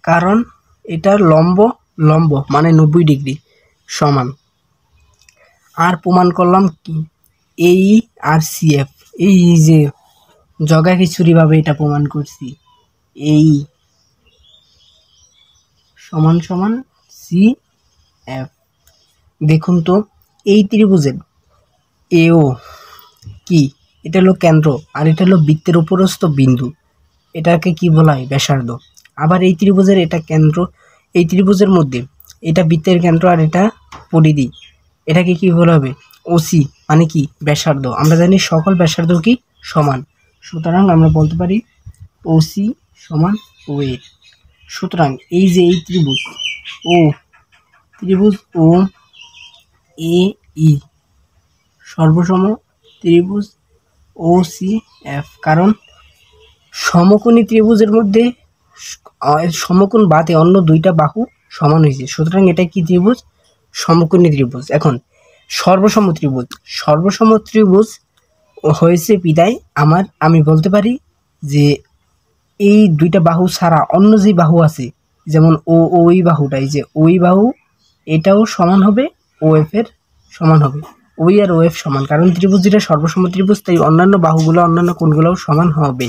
কারণ এটা লম্ব লম্ব মানে 90 ডিগ্রি সমান। আর প্রমাণ করলাম কি এই আর সি এফ, এই যে জগা খিচুড়িভাবে এটা প্রমাণ করছি, এই সমান সমান সি এফ। দেখুন তো এই ত্রিভুজের এও কি, এটা হলো কেন্দ্র আর এটা হলো বৃত্তের উপরস্থ বিন্দু, এটাকে কি বলা হয় ব্যাসার্ধ। আবার এই ত্রিভুজের এটা কেন্দ্র, এই ত্রিভুজের মধ্যে এটা বৃত্তের কেন্দ্র আর এটা পরিধি, এটাকে কি বলা হবে ওসি, মানে কি ব্যাসার্ধ। আমরা জানি সকল ব্যাসার্ধ কি সমান, সুতরাং আমরা বলতে পারি ওসি সমান ওএ। সুতরাং এই যে এই ত্রিভুজ ও এ ই সর্বসম ত্রিভুজ ও সি এফ, কারণ সমকোণী ত্রিভুজের মধ্যে সমকোণ বাদে অন্য দুইটা বাহু সমান হয়েছে, সুতরাং এটা কি ত্রিভুজ, সমকোণী ত্রিভুজ। এখন সর্বসম ত্রিভুজ হয়েছে বিদায় আমি বলতে পারি যে এই দুইটা বাহু ছাড়া অন্য যে বাহু আছে, যেমন ওই বাহুটা, এই যে ওই বাহু এটাও সমান হবে, ও এফ এর সমান হবে, ওই আর ও এফ সমান, কারণ ত্রিভুজ যেটা সর্বসম ত্রিভুজ তাই অন্যান্য বাহুগুলো অন্যান্য কোণগুলোও সমান হবে।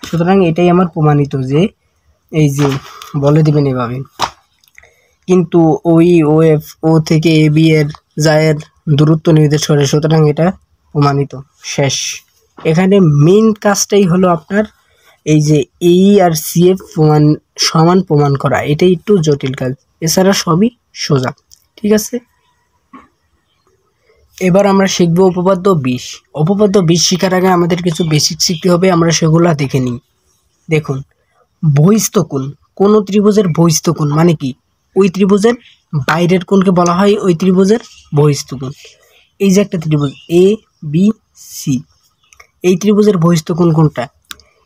সুতরাং এটাই আমার প্রমাণিত যে এই যে বলে দিবেন এভাবে, কিন্তু ওই ও এফ ও থেকে এ বি এর জায়ের দূরত্ব নির্দেশ করে, সুতরাং এটা প্রমাণিত শেষ। এখানে মেইন কাজটাই হলো আপনার এই যে এই আর সি এফ সমান প্রমাণ করা, এটাই একটু জটিল কাজ, এছাড়া সবই সোজা, ঠিক আছে। এবার আমরা শিখবো উপপাদ্য 20। উপপাদ্য 20 শেখার আগে আমাদের কিছু বেসিক শিখতে হবে, আমরা সেগুলো দেখে নিই। দেখুন বহিস্থ কোণ, কোন ত্রিভুজের বহিস্থ কোণ মানে কি, ওই ত্রিভুজের বাইরের কোণকে বলা হয় ওই ত্রিভুজের বহিস্থ কোণ। এই যে একটা ত্রিভুজ এ বি সি, এই ত্রিভুজের বহিস্থ কোণ কোনটা,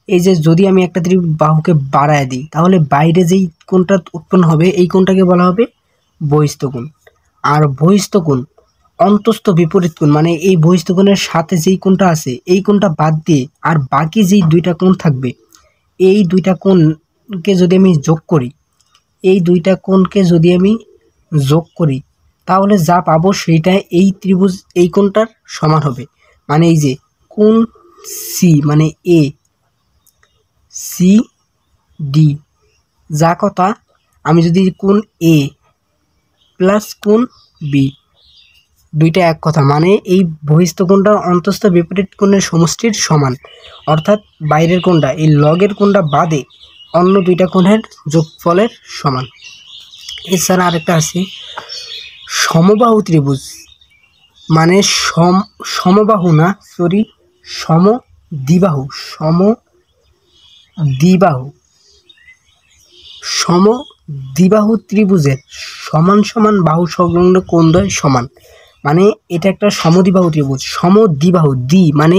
এই যে যদি আমি একটা বাহুকে বাড়ায় দিই তাহলে বাইরে যেই কোণটা উৎপন্ন হবে এই কোণটাকে বলা হবে বহিস্থ কোণ। আর বহিস্থ কোণ অন্তস্থ বিপরীত কোণ, মানে এই বহিস্থ কোণের সাথে যেই কোণটা আছে এই কোণটা বাদ দিয়ে আর বাকি যেই দুইটা কোণ থাকবে, এই দুইটা কোণকে যদি আমি যোগ করি, এই দুইটা কোণকে যদি আমি যোগ করি তাহলে যা পাবো সেইটা এই ত্রিভুজ এই কোণটার সমান হবে। মানে এই যে কোণ সি মানে এ সি ডি, যা কথা আমি যদি কোণ এ প্লাস কোণ বি দুইটা এক কথা, মানে এই বহিস্থ কোণটা অন্তস্থ বিপরীত কোণের সমষ্টির সমান, অর্থাৎ বাইরের কোণটা এই লগের কোণটা বাদে অন্য দুইটা কোণের যোগফলের সমান। এছাড়া আরেকটা আছে সমবাহু ত্রিভুজ, মানে সমবাহু না সরি সমদ্বিবাহু, সমদ্বিবাহু ত্রিভুজের সমান সমান বাহু সংলগ্ন কোণদ্বয় সমান, মানে এটা একটা সমদ্বিবাহু ত্রিভুজ। সমদ্বিবাহু দ্বি মানে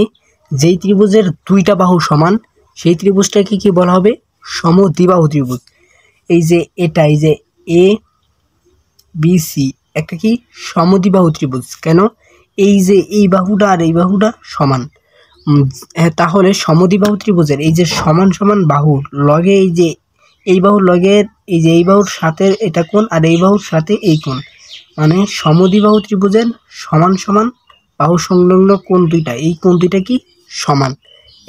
যেই ত্রিভুজের দুইটা বাহু সমান সেই ত্রিভুজটাকে কি বলা হবে, সমদ্বিবাহু ত্রিভুজ। এই যে এটা এই যে এ বি সি একটা কি সমদ্বিবাহু ত্রিভুজ, কেন এই যে এই বাহুটা আর এই বাহুটা সমান, তাহলে সমদ্বিবাহু ত্রিভুজের এই যে সমান সমান বাহুর লগে এই যে এই বাহুর লগের এই যে এই বাহুর সাথে এটা কোণ আর এই বাহুর সাথে এই কোণ, মানে সমদ্বিবাহু ত্রিভুজের সমান সমান বাহু সংলগ্ন কোণ দুইটা, এই কোণ দুইটা কি সমান।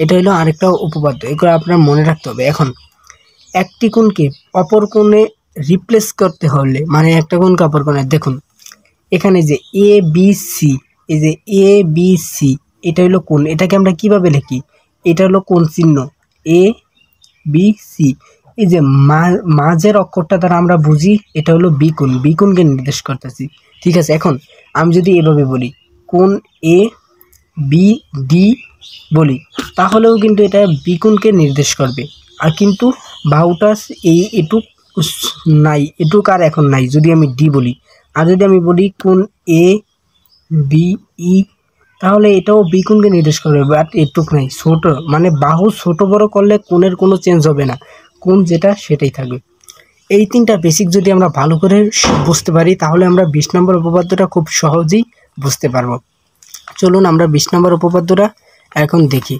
এটা হলো আরেকটা উপপাদ্য, এগুলো আপনার মনে রাখতে হবে। এখন একটি কোণকে অপর কোণে রিপ্লেস করতে হলে, মানে একটা কোণকে অপর কোণে, দেখুন এখানে যে এ বি সি, এই যে এ বি সি এটা হলো কোণ, এটাকে আমরা কিভাবে লিখি, এটা হলো কোণ চিহ্ন এ বি সি, এই যে মাঝের অক্ষরটা দ্বারা আমরা বুঝি এটা হলো বি কোণ, বি কোণকে নির্দেশ করতেছি, ঠিক আছে। এখন আমি যদি এভাবে বলি কোণ এ বি ডি বলি তাহলেও কিন্তু এটা বি কোণকে নির্দেশ করবে, আর কিন্তু বাহুটা এই এটুক নাই, এটুক আর এখন নাই যদি আমি ডি বলি। আর যদি আমি বলি কোণ এ বি ই তাহলে এটাও বি কোণকে নির্দেশ করবে, বাট এটুক নাই, ছোট মানে বাহু ছোট বড় করলে কোণের কোনো চেঞ্জ হবে না, কোণ যেটা সেটাই থাকবে। এই তিনটা বেসিক যদি আমরা ভালো করে বুঝতে পারি তাহলে আমরা 20 নম্বর উপপাদ্যটা খুব সহজেই বুঝতে পারবো। চলুন আমরা 20 নম্বর উপপাদ্যটা এখন দেখি।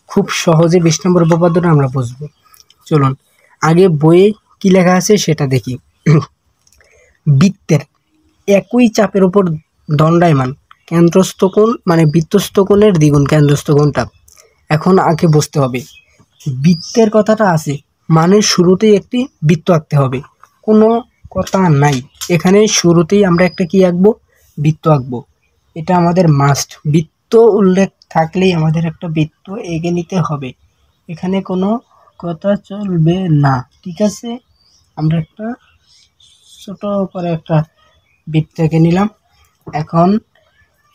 খুব সহজে 20 নম্বর উপপাদ্যটা আমরা বুঝবো। চলুন আগে বইয়ে কি লেখা আছে সেটা দেখি। বৃত্তের একই চাপের উপর দণ্ডায়মান কেন্দ্রস্থ কোণ মানে বৃত্তস্থ কোণের দ্বিগুণ কেন্দ্রস্থ কোণটা। এখন আগে বুঝতে হবে বৃত্তের কথাটা আছে মানে শুরুতেই একটি বৃত্ত আঁকতে হবে, কোনো কথা নাই। এখানে শুরুতেই আমরা একটা কি আঁকবো, বৃত্ত আঁকবো, এটা আমাদের মাস্ট। বৃত্ত উল্লেখ থাকলেই আমাদের একটা বৃত্ত এঁকে নিতে হবে, এখানে কোনো কথা চলবে না। ঠিক আছে, আমরা একটা ছোট করে একটা বৃত্ত এঁকে নিলাম। এখন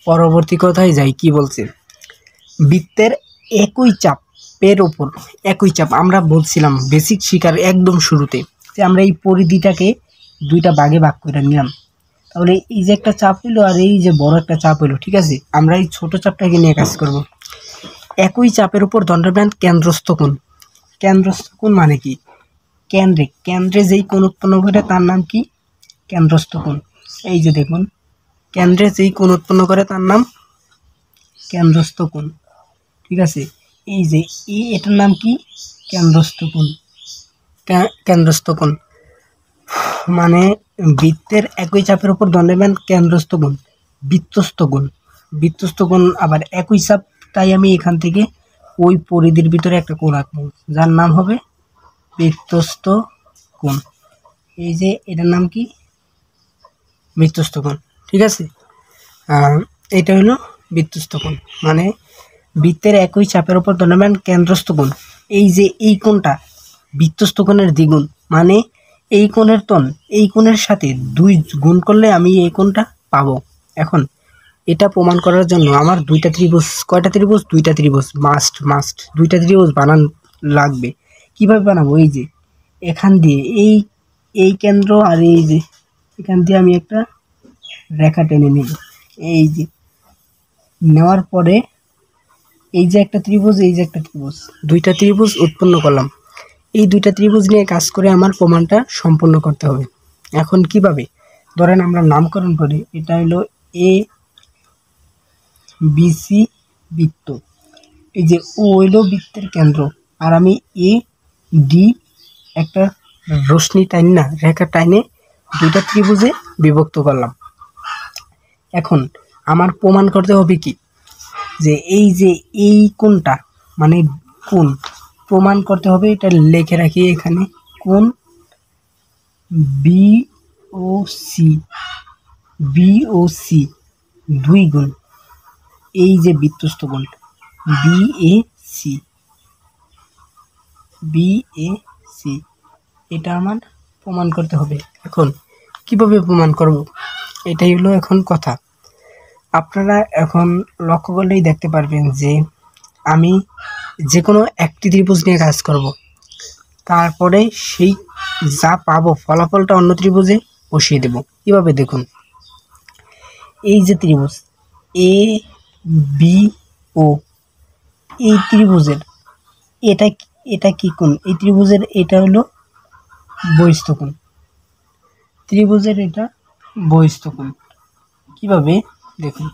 পরবর্তী কথায় যাই, কি বলছে, বৃত্তের একই চাপের ওপর একই চাপ আমরা বলছিলাম বেসিক শিকার একদম শুরুতে যে আমরা এই পরিধিটাকে দুইটা ভাগে ভাগ করে নিলাম। তাহলে এই যে একটা চাপ হইলো আর এই যে বড় একটা চাপ হইলো, ঠিক আছে, আমরা এই ছোট চাপটাকে নিয়ে কাজ করব। একই চাপের উপর দণ্ডায়মান কেন্দ্রস্থ কোণ। কেন্দ্রস্থ কোণ মানে কি, কেন্দ্রে যেই কোণ উৎপন্ন করে তার নাম কি, কেন্দ্রস্থ কোণ। এই যে দেখুন, কেন্দ্রে যেই কোণ উৎপন্ন করে তার নাম কেন্দ্রস্থ কোণ। ঠিক আছে, এই যে এটার নাম কি, কেন্দ্রস্থ কোণ। কেন্দ্রস্থ কোণ মানে বৃত্তের একই চাপের উপর দণ্ডায়মান কেন্দ্রস্থ কোণ, বৃত্তস্থ কোণ। বৃত্তস্থ কোণ আবার একই চাপ, তাই আমি এখান থেকে ওই পরিধির ভিতরে একটা কোণ আঁকবো যার নাম হবে বৃত্তস্থ কোণ। এই যে এটার নাম কি, বৃত্তস্থ কোণ। ঠিক আছে, এটা হলো বৃত্তস্থ কোণ মানে বৃত্তের একই চাপের উপর দণ্ডায়মান কেন্দ্রস্থ কোণ। এই যে এই কোণটা বৃত্তস্থ কোণের দ্বিগুণ, মানে এই কোণের এই কোণের সাথে 2 গুণ করলে আমি এই কোণটা পাবো। এখন এটা প্রমাণ করার জন্য আমার দুইটা ত্রিভুজ, কয়টা ত্রিভুজ, দুইটা ত্রিভুজ মাস্ট দুইটা ত্রিভুজ বানান লাগবে। কিভাবে বানাবো, এই যে এখান দিয়ে এই কেন্দ্র আর এই যে এখান দিয়ে আমি একটা রেখা টেনে নেব। এই যে নেওয়ার পরে এই যে একটা ত্রিভুজ, এই যে একটা ত্রিভুজ, দুইটা ত্রিভুজ উৎপন্ন করলাম। এই দুইটা ত্রিভুজ নিয়ে কাজ করে আমার প্রমাণটা সম্পন্ন করতে হবে। এখন কিভাবে, ধরেন আমরা নামকরণ করি, এটা হলো এ বি সি বৃত্ত। এই যে ও হইল বৃত্তের কেন্দ্র আর আমি এ ডি একটা রশ্মি টাইন না রেখা টাইনে দুইটা ত্রিভুজে বিভক্ত করলাম। এখন আমার প্রমাণ করতে হবে কি, যে এই কোণটা মানে কোণ প্রমাণ করতে হবে, এটা লিখে রাখি এখানে, কোণ বি ও সি 2 গুণ এই যে বৃত্তস্থ কোণ বি এ সি, এটা আমার প্রমাণ করতে হবে। এখন কিভাবে প্রমাণ করব, এটাই হলো এখন কথা। আপনারা এখন লক্ষ্য করলেই দেখতে পারবেন যে আমি যে কোনো একটি ত্রিভুজ নিয়ে কাজ করব, তারপরে সেই যা পাবো ফলাফলটা অন্য ত্রিভুজে বসিয়ে দেব। কীভাবে দেখুন, এই যে ত্রিভুজ এ বি ও, এই ত্রিভুজের এটা কি কোণ, এই ত্রিভুজের এটা হলো বহিস্থ কোণ, ত্রিভুজের এটা বহিস্থ কোণ। কীভাবে দেখুন,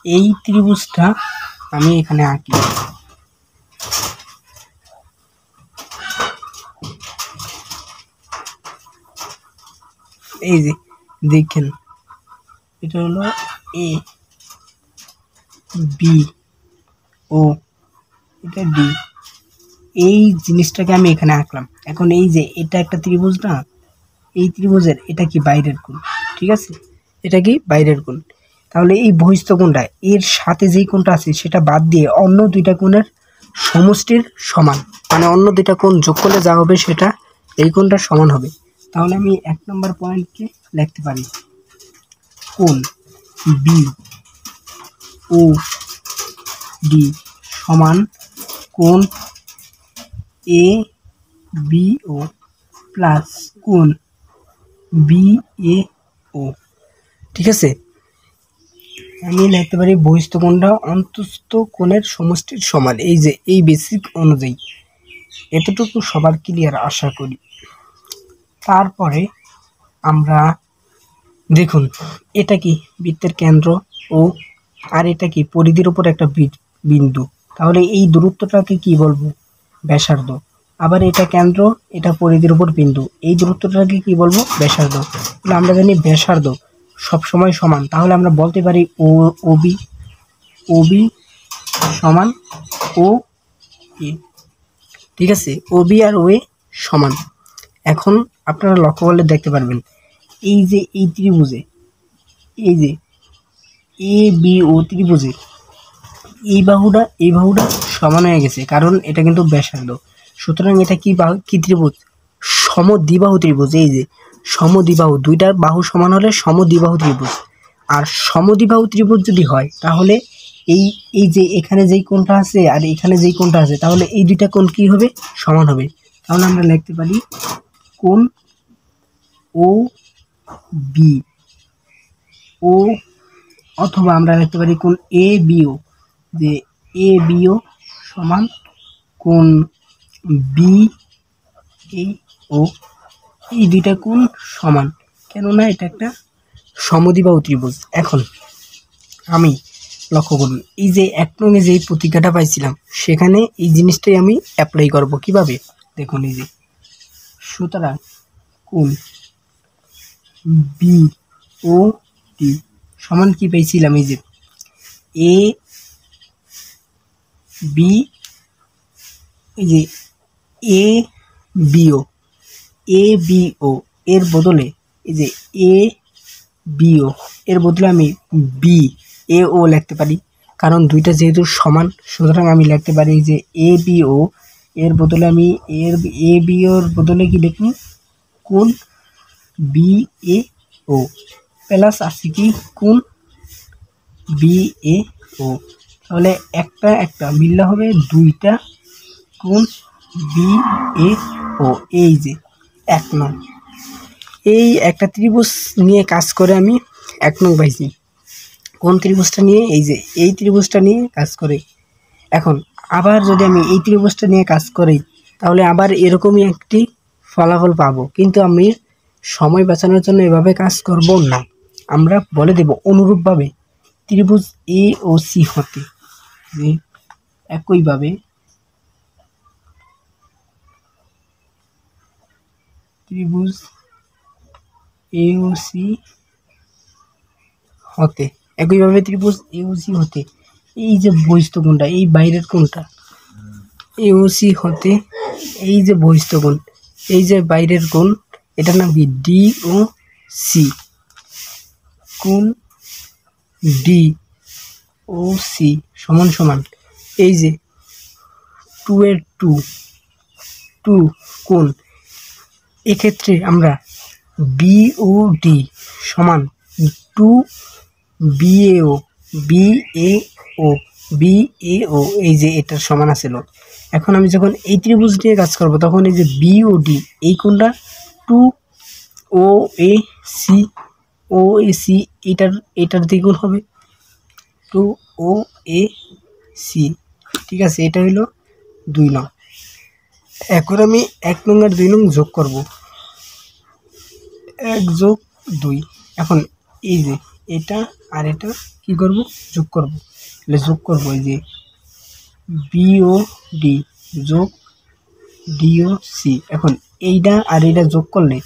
এই ত্রিভুজটা আমি এখানে আঁকি, এই যে দেখেন এটা হলো এ বি ও, এটা ডি, এই জিনিসটাকে আমি এখানে আঁকলাম। এখন এই যে এটা একটা ত্রিভুজ না, এই ত্রিভুজের এটা কি বাইরের কোণ, ঠিক আছে, এটা কি বাইরের কোণ। তাহলে এই বহিস্থ কোণটা এর সাথে যেই কোণটা আছে সেটা বাদ দিয়ে অন্য দুইটা কোণের সমষ্টির সমান, মানে অন্য দুইটা কোণ যোগ করলে যা হবে সেটা এই কোণটার সমান হবে। তাহলে আমি 1 নম্বর পয়েন্টকে লিখতে পারি, কোণ বি ও ডি সমান কোণ এ বি ও প্লাস কোণ বি এ ও। ঠিক আছে, আমি লিখতে পারি বহিস্থ কোণটা অন্তস্থ কোণের সমষ্টির সমান। এই যে এই বেসিক অনুযায়ী এতটুকু সবার ক্লিয়ার আশা করি। তারপরে আমরা দেখুন এটা কি বৃত্তের কেন্দ্র ও আর এটা কি পরিধির উপর একটা বিন্দু, তাহলে এই দূরত্বটাকে কি বলবো? ব্যাসার্ধ। আবার এটা কেন্দ্র, এটা পরিধির উপর বিন্দু, এই দূরত্বটাকে কি বলবো? ব্যাসার্ধ। তাহলে আমরা জানি ব্যাসার্ধ সবসময় সমান, তাহলে আমরা বলতে পারি ওবি সমান ও এ। ঠিক আছে, ওবি আর ও এ সমান। এখন আপনারা লক্ষ্য করলে দেখতে পারবেন এই যে এই ত্রিভুজে, এই যে এ বি ও ত্রিভুজে এই বাহুটা সমান হয়ে গেছে, কারণ এটা কিন্তু ব্যাসার্ধ। সুতরাং এটা কি ত্রিভুজ? সমদ্বিবাহু ত্রিভুজ। এই যে সমদ্বিবাহু, দুইটা বাহু সমান হলে সমদ্বিবাহু ত্রিভুজ। আর সমদ্বিবাহু ত্রিভুজ যদি হয় তাহলে এই যে এখানে যেই কোণটা আছে আর এখানে যেই কোণটা আছে, তাহলে এই দুইটা কোণ কি হবে? সমান হবে। তাহলে আমরা লিখতে পারি কোণ ও বি, ও অথবা আমরা লিখতে পারি কোণ এ বিও, যে এ বিও সমান কোণ বি এ ও। এই দুইটা কোণ সমান, কেননা এটা একটা সমদ্বিবাহু ত্রিভুজ। এখন আমি লক্ষ্য করুন এই যে 1 নং যেই প্রতীকটা পাইছিলাম সেখানে এই জিনিসটাই আমি অ্যাপ্লাই করব। কিভাবে? দেখুন এই যে, সুতরাং কোণ বি ও টি সমান কি পেয়েছিলাম? এই যে এ বি, এই যে এ বিও, এ বিও এর বদলে এই যে এ বিও এর বদলে আমি বি এ ও লিখতে পারি, কারণ দুইটা যেহেতু সমান। সুতরাং আমি লিখতে পারি যে এ বিও এর বদলে আমি এ বিওর বদলে কি লিখি? কোণ বি এ ও প্লাস আছে কি? কোণ বি এ ও। তাহলে একটা মিললে হবে দুইটা কোণ বি এ ও। এই যে 1 নং, এই একটা ত্রিভুজ নিয়ে কাজ করে আমি 1 নং পাইছি। কোন ত্রিভুজটা নিয়ে? এই যে এই ত্রিভুজটা নিয়ে কাজ করে। এখন আবার যদি আমি এই ত্রিভুজটা নিয়ে কাজ করি তাহলে আবার এরকমই একটি ফলাফল পাবো, কিন্তু আমি সময় বাঁচানোর জন্য এভাবে কাজ করব না। আমরা বলে দেব অনুরূপভাবে ত্রিভুজ এ ও সি হতে, যে একইভাবে ত্রিভুজ এ ও সি হতে, একইভাবে ত্রিভুজ এ ও সি হতে এই যে বহিস্থ কোণটা, এই বাইরের কোণটা এ ও সি হতে এই যে বহিস্থ কোণ, এই যে বাইরের কোণ, এটার নাম কি? ডি ও সি। কোণ ডি ও সি সমান সমান এই যে 2 এর 2 কোণ। এক্ষেত্রে আমরা বি ও ডি সমান 2 B A O, B A O, B A ও, এই যে এটার সমান আছিল। এখন আমি যখন এই ত্রিভুজ নিয়ে কাজ করব তখন এই যে বি ও ডি এই কোণটা 2 ও A C, O A C এটার দ্বিগুণ হবে 2 ও এ সি। ঠিক আছে, এটা হলো 2 নং। এখন আমি 1 নং আর 2 নং যোগ করব, 1 যোগ 2। এখন এই যে এটা আর এটা কি করব? যোগ করব। তাহলে যোগ করব এই যে বি ও ডি যোগ ডি ও সি। এখন এইটা আর এইটা যোগ করলে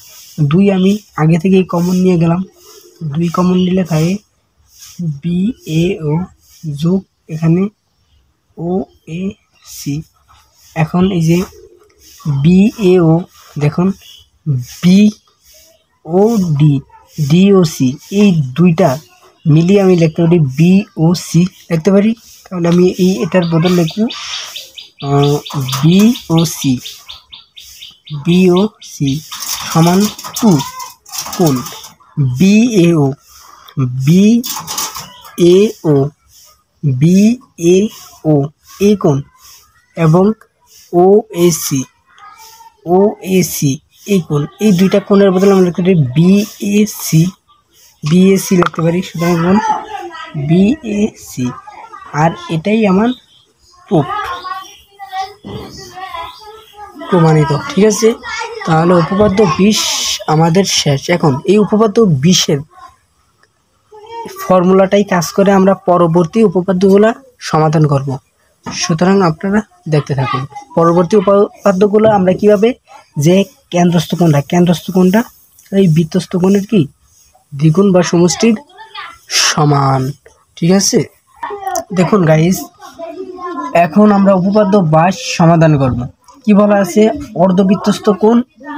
2 আমি আগে থেকেই কমন নিয়ে গেলাম, 2 কমন নিলে থাকে বি এ ও যোগ এখানে ও এ সি। এখন এই যে বি এ ও, দেখুন বি ও ডি, ডি ও সি, এই দুইটা মিলিয়ে আমি লিখতে পারি বি ও সি লিখতে পারি। তাহলে আমি এটার বদল লিখব বি ও সি, বি ও সি সমান 2 কোণ B A O, B A O, B A ও এই কোণ এবং ও A C, O A C এই কোণ। এই দুইটা কোণের বদলে আমরা লিখতে পারি B A C, B A C লিখতে পারি। সুতরাং কোণ বি এ সি, আর এটাই আমার প্রমাণিত। ঠিক আছে। তাহলে উপপাদ্য 20 আমাদের শেষ। এখন এই উপপাদ্য 20-এর ফর্মুলাটাই কাজ করে আমরা পরবর্তী উপপাদ্যগুলো সমাধান করব। সুতরাং আপনারা দেখতে থাকুন। পরবর্তী উপপাদ্যগুলো আমরা কিভাবে, যে কেন্দ্রস্থ কোণটা এই বৃত্তস্থ কোণের কি দ্বিগুণ বা সমষ্টির সমান। ঠিক আছে, দেখুন গাইস, এখন আমরা উপপাদ্য 22 সমাধান করব। কি বলা আছে? অর্ধবৃত্তস্থ কোণ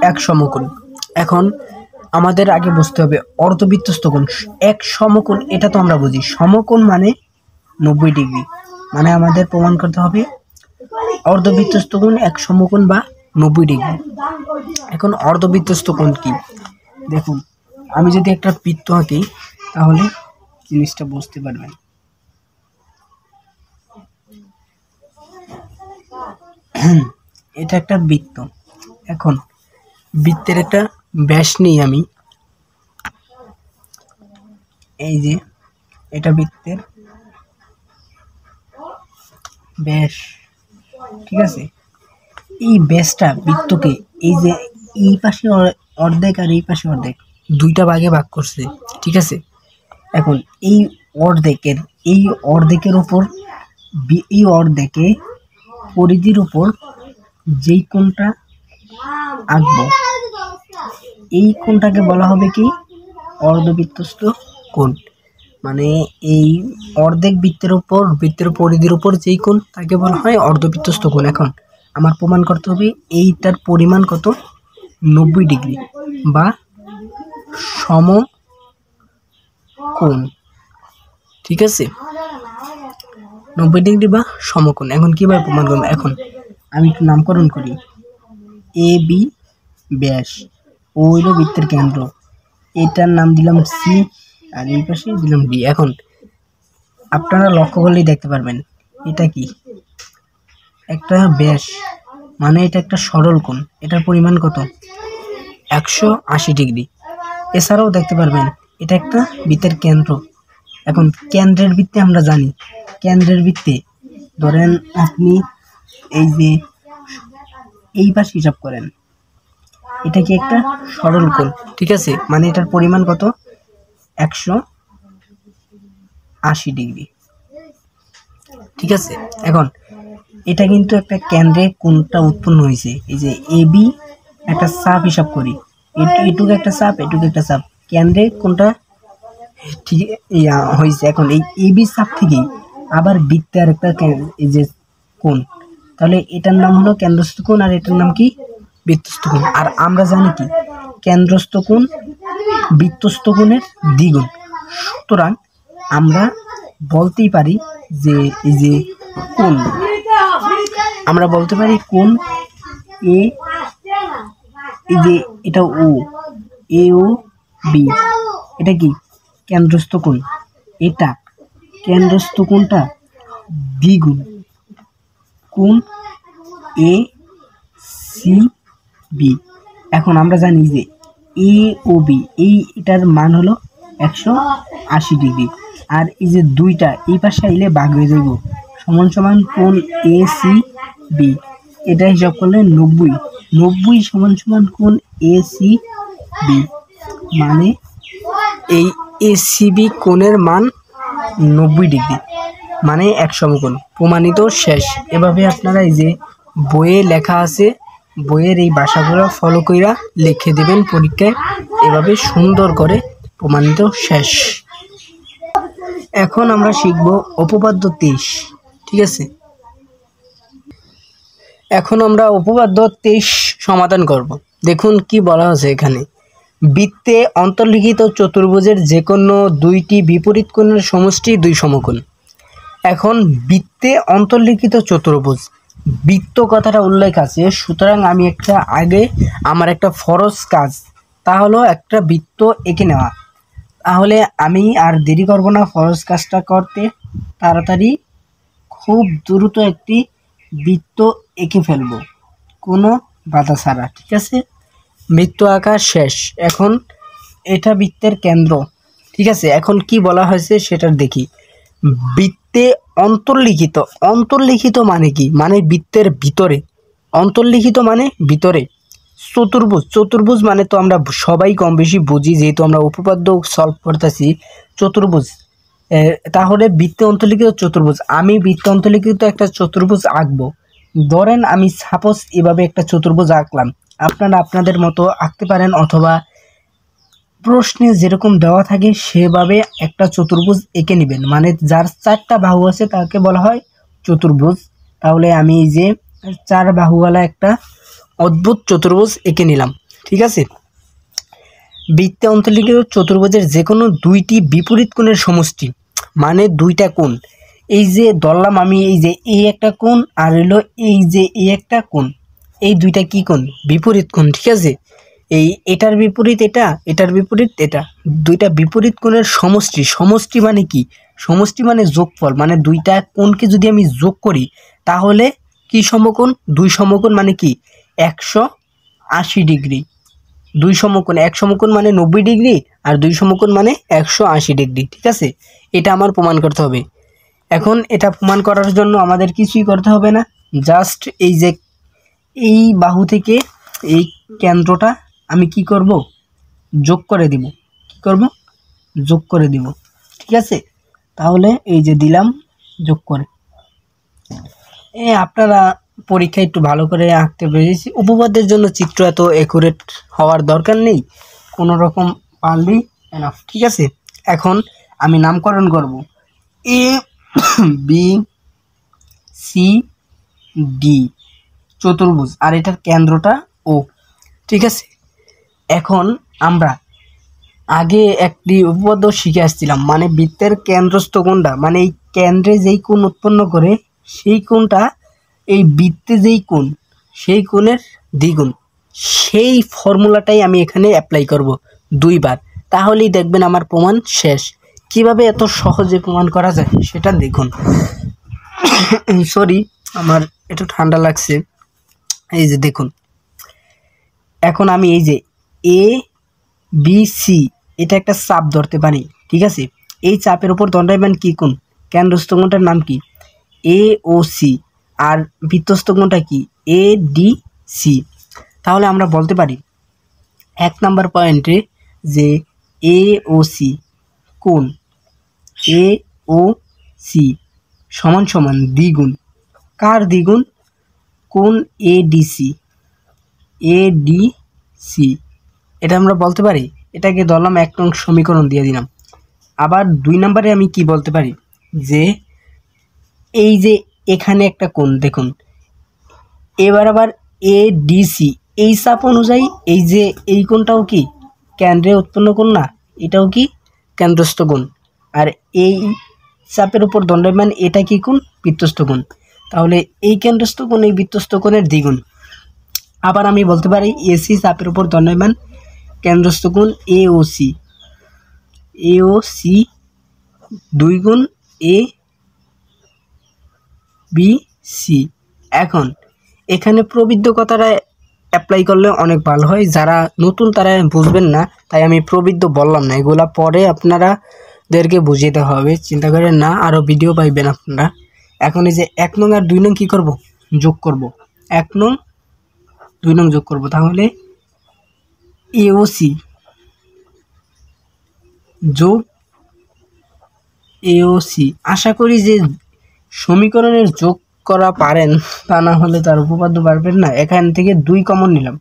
এক সমকোণ। এখন আমাদের আগে বুঝতে হবে অর্ধবৃত্তস্থ কোণ এক সমকোণ, এটা তো আমরা বুঝি। সমকোণ মানে 90 ডিগ্রি, মানে আমাদের প্রমাণ করতে হবে অর্ধবৃত্তস্থ কোণ এক সমকোণ বা 90 ডিগ্রি। এখন অর্ধবৃত্তস্থ কোণ কি? দেখুন, আমি যদি একটা বৃত্ত আঁকি তাহলে জিনিসটা বুঝতে পারবেন। এটা একটা বৃত্ত। এখন বৃত্তের একটা ব্যাস নেই আমি, এই যে এটা বৃত্তের ব্যাস। ঠিক আছে, এই ব্যাসটা বৃত্তকে এই যে এই পাশে অর্ধেক আর এই পাশে অর্ধেক, দুইটা ভাগে ভাগ করছে। ঠিক আছে, এখন এই অর্ধেকের উপর, এই অর্ধেকে পরিধির উপর যেই কোণটা আঁকবো, এই কোণটাকে বলা হবে কি অর্ধবৃত্তস্থ কোণ। মানে এই অর্ধেক বৃত্তের পরিধির উপর যেই কোণ তাকে বলা হয় অর্ধবৃত্তস্থ কোণ। এখন আমার প্রমাণ করতে হবে এইটার পরিমাণ কত, 90 ডিগ্রি বা সমকোণ। ঠিক আছে, 90 ডিগ্রি বা সমকোণ। এখন কিভাবে প্রমাণ করবো? এখন আমি একটু নামকরণ করি। এ বি ব্যাস, ও হইল বৃত্তের কেন্দ্র, এটার নাম দিলাম সি আর এই পাশে দিলাম ডি। এখন আপনারা লক্ষ্য করলেই দেখতে পারবেন এটা কি একটা ব্যাস, মানে এটা একটা সরল কোণ। এটার পরিমাণ কত, 180 ডিগ্রি। এছাড়াও দেখতে পারবেন এটা একটা বৃত্তের কেন্দ্র। এখন কেন্দ্রের বৃত্তে আমরা জানি, কেন্দ্রের বৃত্তে ধরেন আপনি এই যে এই পাশে হিসাব করেন, এটা কি একটা সরল কোণ। ঠিক আছে, মানে এটার পরিমাণ কত, 180 ডিগ্রি। ঠিক আছে, এখন এটা কিন্তু একটা কেন্দ্রে কোণটা উৎপন্ন হয়েছে। এই যে এ বি একটা চাপ হিসাব করি, এটুকু একটা চাপ, এটুকু একটা চাপ, কেন্দ্রে কোণটা ঠিক হয়েছে। এখন এই এ বি চাপ থেকেই আবার বৃত্তে আর একটা এই যে কোণ, তাহলে এটার নাম হলো কেন্দ্রস্থ কোণ আর এটার নাম কি বৃত্তস্থ কোণ। আর আমরা জানি কি কেন্দ্রস্থ কোণ বৃত্তস্থ কোণের দ্বিগুণ। সুতরাং আমরা বলতেই পারি যে এই যে কোণ, আমরা বলতে পারি কোণ এ, এই যে এটা ও, এ ও বি, এটা কি কেন্দ্রস্থ কোণ। এটা কেন্দ্রস্থ কোণটা দ্বিগুণ কোণ এ সি বি। এখন আমরা জানি যে এ ও বি এটার মান হলো 180 ডিগ্রি, আর এই যে দুইটা এই পাশে আইলে ভাগ হয়ে যাইব, সমান সমান কোণ এ সি বি। এটা হিসাব করলে 90 সমান সমান কোণ এ সি বি, মানে এই এ সি বি কোণের মান 90 ডিগ্রি, মানে এক সমকোণ। প্রমাণিত, শেষ। এভাবে আপনারা এই যে বইয়ে লেখা আছে, বইয়ের এই ভাষাগুলো ফলো কইরা লিখে দেবেন পরীক্ষায়, এভাবে সুন্দর করে। প্রমাণিত, শেষ। এখন আমরা শিখব উপপাদ্য 23। ঠিক আছে, এখন আমরা উপপাদ্য 23 সমাধান করব। দেখুন কি বলা আছে এখানে, বৃত্তে অন্তর্লিখিত চতুর্ভুজের যে কোনো দুইটি বিপরীত কোণের সমষ্টি দুই সমকোণ। এখন বৃত্তে অন্তর্লিখিত চতুর্ভুজ, বৃত্ত কথাটা উল্লেখ আছে, সুতরাং আমি আমার একটা ফরজ কাজ, তা হলো একটা বৃত্ত এঁকে নেওয়া। তাহলে আমি আর দেরি করব না, ফরজ কাজটা করতে তাড়াতাড়ি খুব দ্রুত একটি বৃত্ত এঁকে ফেলব, কোনো বাধা ছাড়া। ঠিক আছে, বৃত্ত আঁকা শেষ। এখন এটা বৃত্তের কেন্দ্র। ঠিক আছে, এখন কি বলা হয়েছে সেটা দেখি। বৃত্তে অন্তর্লিখিত মানে কি, মানে বৃত্তের ভিতরে। অন্তর্লিখিত মানে ভিতরে, চতুর্ভুজ, চতুর্ভুজ মানে তো আমরা সবাই কম বেশি বুঝি, যেহেতু আমরা উপপাদ্য সলভ করতেছি। চতুর্ভুজ তাহলে বৃত্তে অন্তর্লিখিত চতুর্ভুজ, আমি বৃত্তে অন্তর্লিখিত একটা চতুর্ভুজ আঁকবো। ধরেন আমি সাপোজ এভাবে একটা চতুর্ভুজ আঁকলাম, আপনারা আপনাদের মতো আঁকতে পারেন, অথবা প্রশ্নে যেরকম দেওয়া থাকে সেভাবে একটা চতুর্ভুজ এঁকে নেবেন। মানে যার 4টা বাহু আছে তাকে বলা হয় চতুর্ভুজ। তাহলে আমি এই যে 4 বাহুওয়ালা একটা অদ্ভুত চতুর্ভুজ এঁকে নিলাম, ঠিক আছে। বৃত্তে অন্তর্লিখিত চতুর্ভুজের যে কোনো 2টি বিপরীত কোণের সমষ্টি, মানে 2টা কোণ। এই যে ধরলাম আমি, এই যে এই একটা কোণ আর হলো এই যে এই একটা কোণ, এই 2টা কি কোণ? বিপরীত কোণ, ঠিক আছে। এটার বিপরীত এটা, এটার বিপরীত এটা, 2টা বিপরীত কোণের সমষ্টি। সমষ্টি মানে কি? সমষ্টি মানে যোগফল, মানে 2টা কোণকে যদি আমি যোগ করি তাহলে কি সমকোণ? 2 সমকোণ মানে কি? 180 ডিগ্রি। 2 সমকোণ, 1 সমকোণ মানে 90 ডিগ্রি, আর 2 সমকোণ মানে 180 ডিগ্রি, ঠিক আছে। এটা আমার প্রমাণ করতে হবে। এখন এটা প্রমাণ করার জন্য আমাদের কিছুই করতে হবে না, জাস্ট এই যে এই বাহু থেকে এই কেন্দ্রটা আমি কি করব? যোগ করে দিব। কি করব? যোগ করে দিব, ঠিক আছে। তাহলে এই যে দিলাম যোগ করে। আপনারা পরীক্ষায় একটু ভালো করে আঁকতে পেরেছি। উপপাদ্যের জন্য চিত্র এত অ্যাকুরেট হওয়ার দরকার নেই, কোনো রকম পারলেই এনাফ, ঠিক আছে। এখন আমি নামকরণ করব এ বি সি ডি চতুর্ভুজ, আর এটার কেন্দ্রটা ও, ঠিক আছে। এখন আমরা আগে একটি উপপাদ্য শিখে আসছিলাম, মানে বৃত্তের কেন্দ্রস্থ কোণটা, মানে এই কেন্দ্রে যেই কোণ উৎপন্ন করে সেই কোণটা এই বৃত্তে যেই কোণ সেই কোণের দ্বিগুণ। সেই ফর্মুলাটাই আমি এখানে অ্যাপ্লাই করব 2 বার, তাহলেই দেখবেন আমার প্রমাণ শেষ। কিভাবে এত সহজে প্রমাণ করা যায় সেটা দেখুন। সরি, আমার একটু ঠান্ডা লাগছে। এই যে দেখুন, এখন আমি এই যে এ বি সি এটা একটা চাপ ধরতে পারি, ঠিক আছে। এই চাপের উপর দণ্ডায়মান কি কোণ? কেন্দ্রস্থ কোণটার নাম কি? এ ও সি। আর বৃত্তস্থ কোণটা কি? A D C. তাহলে আমরা বলতে পারি 1 নাম্বার পয়েন্টে যে এ ও সি কোণ, এ ও সি সমান সমান দ্বিগুণ। কার দ্বিগুণ? কোণ A D C. A D C এটা আমরা বলতে পারি। এটাকে ধরলাম 1 নং সমীকরণ দিয়ে দিলাম। আবার 2 নম্বরে আমি কি বলতে পারি? যে এই যে এখানে একটা কোণ দেখুন, এবার আবার এ ডি সি এই চাপ অনুযায়ী এই যে এই কোণটাও কি কেন্দ্রে উৎপন্ন কোণ না? এটাও কি কেন্দ্রস্থ কোণ। আর এই চাপের উপর দণ্ডায়মান এটা কি কোণ? বৃত্তস্থ কোণ। তাহলে এই কেন্দ্রস্থ কোণ এই বৃত্তস্থ কোণের দ্বিগুণ। আবার আমি বলতে পারি এসি চাপের উপর দণ্ডায়মান কেন্দ্রস্থ কোণ এ ও সি। এ ও সি 2 গুণ এ বি সি। এখন এখানে প্রবৃদ্ধ কথাটা অ্যাপ্লাই করলে অনেক ভালো হয়, যারা নতুন তারা বুঝবেন না, তাই আমি প্রবৃদ্ধ বললাম না। এগুলা পরে আপনারাদেরকে বুঝিয়ে দেওয়া হবে, চিন্তা করেন না, আরও ভিডিও পাইবেন আপনারা। এখন এই যে 1 নং আর 2 নং কী করব? যোগ করব। 1 নং 2 নং যোগ করব, তাহলে এওসি যোগ এওসি। আশা করি যে সমীকরণের যোগ করা পারেন, তা না হলে তার উপপাদ্য পারবেন না। এখান থেকে 2 কমন নিলাম,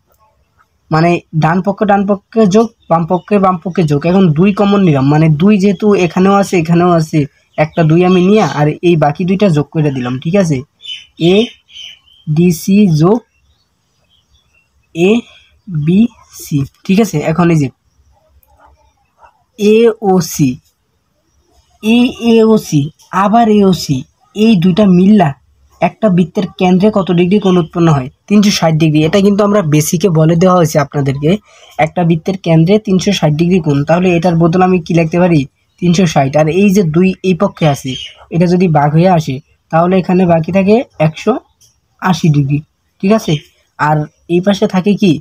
মানে ডান পক্ষে যোগ, বাম পক্ষে যোগ। এখন 2 কমন নিলাম, মানে 2 যেহেতু এখানেও আছে এখানেও আছে, একটা 2 আমি নিয়ে আর এই বাকি 2টা যোগ করে দিলাম, ঠিক আছে। এ ডি সি যোগ এ বি সি, ঠিক আছে। এখন এই যে এ ও সি, এ ও সি আবার এ ও সি, এই 2টা মিললা একটা বৃত্তের কেন্দ্রে কত ডিগ্রি কোণ উৎপন্ন হয়? 360 ডিগ্রি। এটা কিন্তু আমরা বেসিকে বলে দেওয়া হয়েছে আপনাদেরকে, একটা বৃত্তের কেন্দ্রে 360 ডিগ্রি কোণ। তাহলে এটার বদলে আমি কি লিখতে পারি? 360। আর এই যে 2 এই পক্ষে আছে, এটা যদি ভাগ হয়ে আসে তাহলে এখানে বাকি থাকে 180 ডিগ্রি, ঠিক আছে। আর এই পাশে থাকে কি?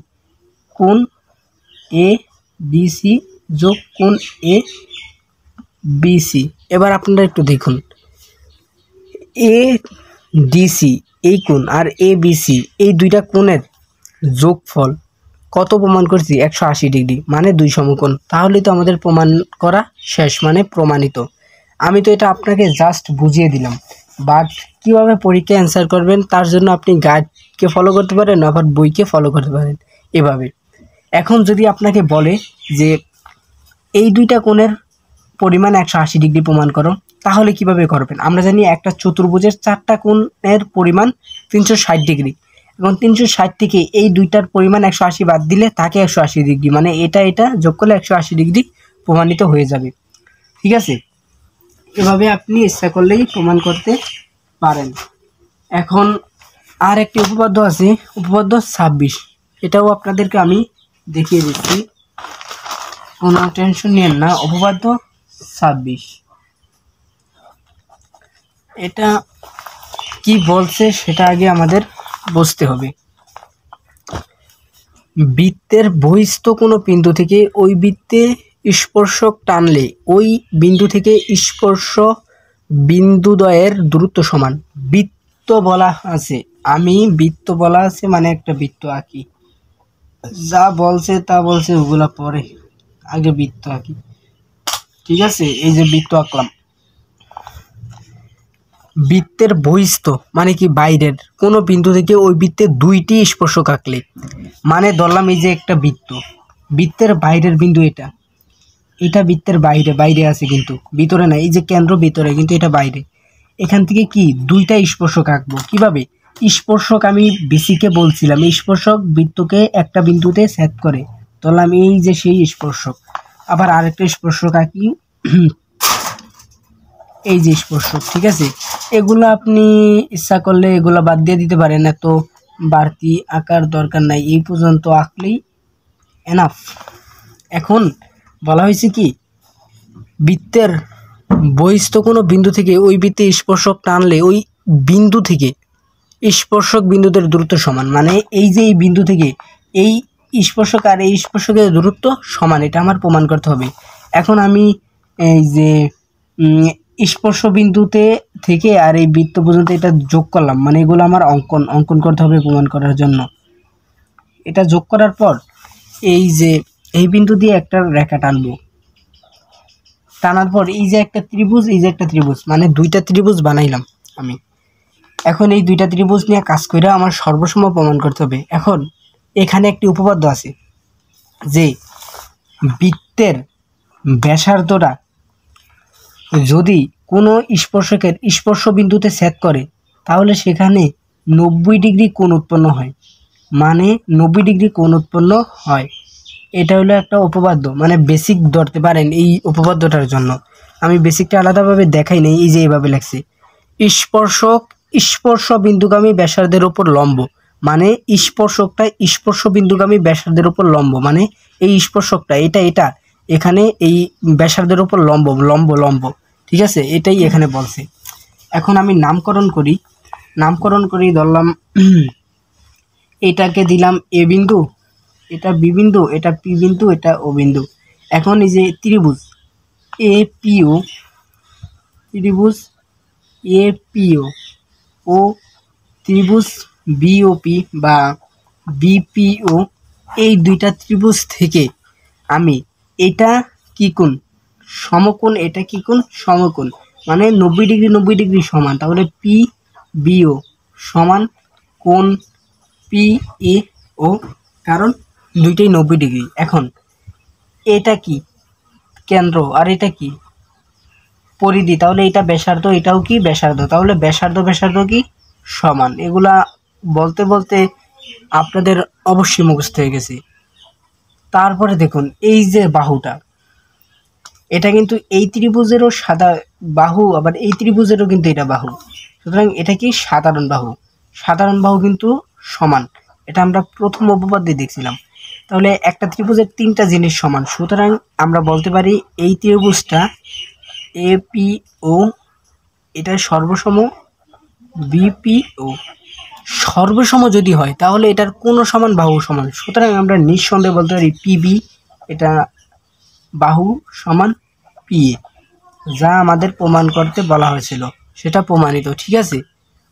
কোণ এ বি সি যোগ কোণ এ বি সি। এবার আপনারা একটু দেখুন, এ ডিসি এই কোণ আর এ বিসি এই 2টা কোণের যোগফল কত প্রমাণ করছি? 180 ডিগ্রি মানে 2 সমকোণ। তাহলে তো আমাদের প্রমাণ করা শেষ, মানে প্রমাণিত। আমি তো এটা আপনাকে জাস্ট বুঝিয়ে দিলাম, বাট কীভাবে পরীক্ষায় অ্যান্সার করবেন তার জন্য আপনি গাইডকে ফলো করতে পারেন, আবার বইকে ফলো করতে পারেন এভাবে। এখন যদি আপনাকে বলে যে এই দুইটা কোণের পরিমাণ 180 ডিগ্রি প্রমাণ করো, তাহলে কিভাবে করবেন? আমরা জানি একটা চতুর্ভুজের 4টা কোণের পরিমাণ 360 ডিগ্রি, এবং 360 থেকে এই দুইটার পরিমাণ 180 বাদ দিলে থাকে 180 ডিগ্রি, মানে এটা যোগ করলে 180 ডিগ্রি প্রমাণিত হয়ে যাবে। ঠিক আছে, এভাবে আপনি ইচ্ছা করলেই প্রমাণ করতে পারেন। এখন আর একটি উপপাদ্য আছে, উপপাদ্য 26। এটাও আপনাদেরকে আমি দেখিয়ে দিচ্ছি, কোনো টেনশন নিয়েন না। উপপাদ্য 26 এটা কি বলছে সেটা আগে আমাদের বুঝতে হবে। বৃত্তের বহিস্থ কোনো বিন্দু থেকে ওই বৃত্তে স্পর্শক টানলে ওই বিন্দু থেকে স্পর্শ বিন্দুদ্বয়ের দূরত্ব সমান। বৃত্ত বলা আছে, আমি বৃত্ত বলা আছে মানে একটা বৃত্ত আঁকি। যা বলছে তা বলছে ওগুলা পরে, আগে বৃত্ত আঁকি। ঠিক আছে, এই যে বৃত্ত আঁকলাম। বৃত্তের বহিস্থ মানে কি বাইরের কোনো বিন্দু থেকে ওই বৃত্তে 2টি স্পর্শক আঁকলে, মানে ধরলাম এই যে একটা বৃত্ত, বৃত্তের বাইরের বিন্দু এটা, এটা বৃত্তের বাইরে আছে, কিন্তু ভিতরে না, এই যে কেন্দ্র ভিতরে, কিন্তু এটা বাইরে। এখান থেকে কি 2টা স্পর্শক আঁকবো। কিভাবে? স্পর্শক আমি বেসিকে বলছিলাম, স্পর্শক বৃত্তকে একটা বিন্দুতে ছেদ করে, ধরলাম এই যে সেই স্পর্শক। আবার আরেকটা স্পর্শক আঁকি, এই যে স্পর্শক। ঠিক আছে, এগুলো আপনি ইচ্ছা করলে এগুলো বাদ দিয়ে দিতে পারেন, এত বাড়তি আঁকার দরকার নাই, এই পর্যন্ত আঁকলেই এনাফ। এখন বলা হয়েছে কি, বৃত্তের বহিস্থ কোনো বিন্দু থেকে ওই বৃত্তে স্পর্শক টানলে ওই বিন্দু থেকে স্পর্শক বিন্দুদের দূরত্ব সমান, মানে এই যে এই বিন্দু থেকে এই স্পর্শক আর এই স্পর্শকের দূরত্ব সমান, এটা আমার প্রমাণ করতে হবে। এখন আমি এই যে স্পর্শ বিন্দুতে থেকে আর এই বৃত্ত পর্যন্ত এটা যোগ করলাম, মানে এগুলো আমার অঙ্কন করতে হবে প্রমাণ করার জন্য। এটা যোগ করার পর এই যে এই বিন্দু দিয়ে একটা রেখা টানবো, টানার পর এই যে একটা ত্রিভুজ, এই যে একটা ত্রিভুজ, মানে 2টা ত্রিভুজ বানাইলাম আমি। এখন এই 2টা ত্রিভুজ নিয়ে কাজ করে আমার সর্বসম প্রমাণ করতে হবে। এখন এখানে একটি উপপাদ্য আছে যে বৃত্তের ব্যাসার্ধটা যদি কোনো স্পর্শকের স্পর্শ বিন্দুতে ছেদ করে, তাহলে সেখানে 90 ডিগ্রি কোণ উৎপন্ন হয়, মানে 90 ডিগ্রি কোণ উৎপন্ন হয়। এটা হলো একটা উপপাদ্য, মানে বেসিক ধরতে পারেন এই উপপাদ্যটার জন্য। আমি বেসিকটা আলাদাভাবে দেখাই নেই, এই যে এইভাবে লেখছি, স্পর্শ বিন্দুগামী ব্যাসার্ধের উপর লম্ব, মানে স্পর্শকটা স্পর্শ বিন্দুগামী ব্যাসার্ধের উপর লম্ব, মানে এই স্পর্শকটা এটা এখানে এই ব্যাসার্ধের উপর লম্ব। ঠিক আছে, এটাই এখানে বলছে। এখন আমি নামকরণ করি ধরলাম এটাকে দিলাম এ বিন্দু, এটা বি বিন্দু, এটা পি বিন্দু, এটা ও বিন্দু। এখন এই যে ত্রিভুজ এপিও ও ত্রিভুজ বিওপি বা বিপিও, এই 2টা ত্রিভুজ থেকে আমি এটা কি কোণ? সমকোণ। এটা কি কোণ? সমকোণ, মানে 90 ডিগ্রি সমান। তাহলে পি বিও সমান কোণ পি এ ও, কারণ 2টাই 90 ডিগ্রি। এখন এটা কি? কেন্দ্র, আর এটা কি? পরিধি। তাহলে এটা ব্যাসার্ধ, এটাও কি? ব্যাসার্ধ। তাহলে ব্যাসার্ধ কি? সমান। এগুলা বলতে বলতে আপনাদের অবশ্যই মুখস্থ হয়ে গেছে। তারপরে দেখুন এই যে বাহুটা, এটা কিন্তু এই ত্রিভুজেরও সাদা বাহু, আবার এই ত্রিভুজেরও কিন্তু এটা বাহু। সুতরাং এটা কি? সাধারণ বাহু কিন্তু সমান। এটা আমরা প্রথম উপপাদ্যে দেখছিলাম। তাহলে একটা ত্রিভুজের 3টা জিনিস সমান, সুতরাং আমরা বলতে পারি এই ত্রিভুজটা এপিও এটা সর্বসম বিপিও। সর্বসম যদি হয় তাহলে এটার কোনো সমান বাহু সমান, সুতরাং আমরা নিঃসন্দেহে বলতে পারি পিবি এটা বাহু সমান পিএ, যা আমাদের প্রমাণ করতে বলা হয়েছিল সেটা প্রমাণিত। ঠিক আছে,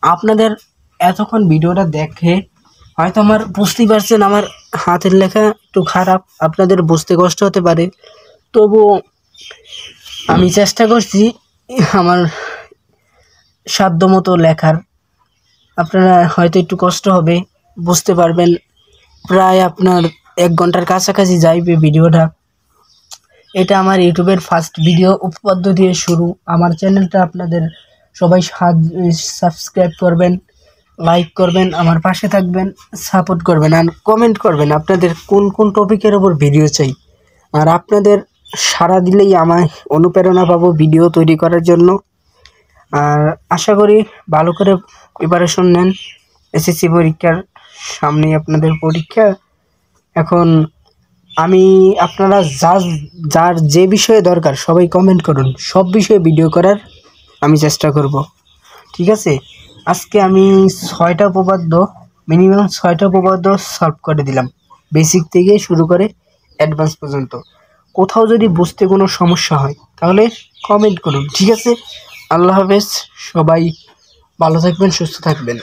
আপনাদের এতক্ষণ ভিডিওটা দেখে হয়তো আমার বুঝতেই পারছেন আমার হাতের লেখা একটু খারাপ, আপনাদের বুঝতে কষ্ট হতে পারে, তবুও আমি চেষ্টা করছি আমার সাধ্যমতো লেখার। আপনারা হয়তো একটু কষ্ট হবে, বুঝতে পারবেন। প্রায় আপনার 1 ঘন্টার কাছাকাছি যাইবে ভিডিওটা। এটা আমার ইউটিউবের ফার্স্ট ভিডিও, উপপাদ্য দিয়ে শুরু। আমার চ্যানেলটা আপনাদের সবাই সাবস্ক্রাইব করবেন, লাইক করবেন, আমার পাশে থাকবেন, সাপোর্ট করবেন, আর কমেন্ট করবেন আপনাদের কোন কোন টপিকের ওপর ভিডিও চাই। আর আপনাদের সাড়া দিলেই আমায় অনুপ্রেরণা পাবো ভিডিও তৈরি করার জন্য। আর আশা করি ভালো করে প্রিপারেশন নেন। এসএসসি পরীক্ষার সামনেই আপনাদের পরীক্ষা। এখন আপনারা যার যে বিষয়ে দরকার সবাই কমেন্ট করুন, সব বিষয়ে ভিডিও করার আমি চেষ্টা করব। ঠিক আছে, আজকে আমি 6টা উপপাদ্য, মিনিমাম 6টা উপপাদ্য সলভ করে দিলাম, বেসিক থেকে শুরু করে অ্যাডভান্স পর্যন্ত। কোথাও যদি বুঝতে কোনো সমস্যা হয় তাহলে কমেন্ট করুন। ঠিক আছে, আল্লাহ হাফেজ, সবাই ভালো থাকবেন, সুস্থ থাকবেন।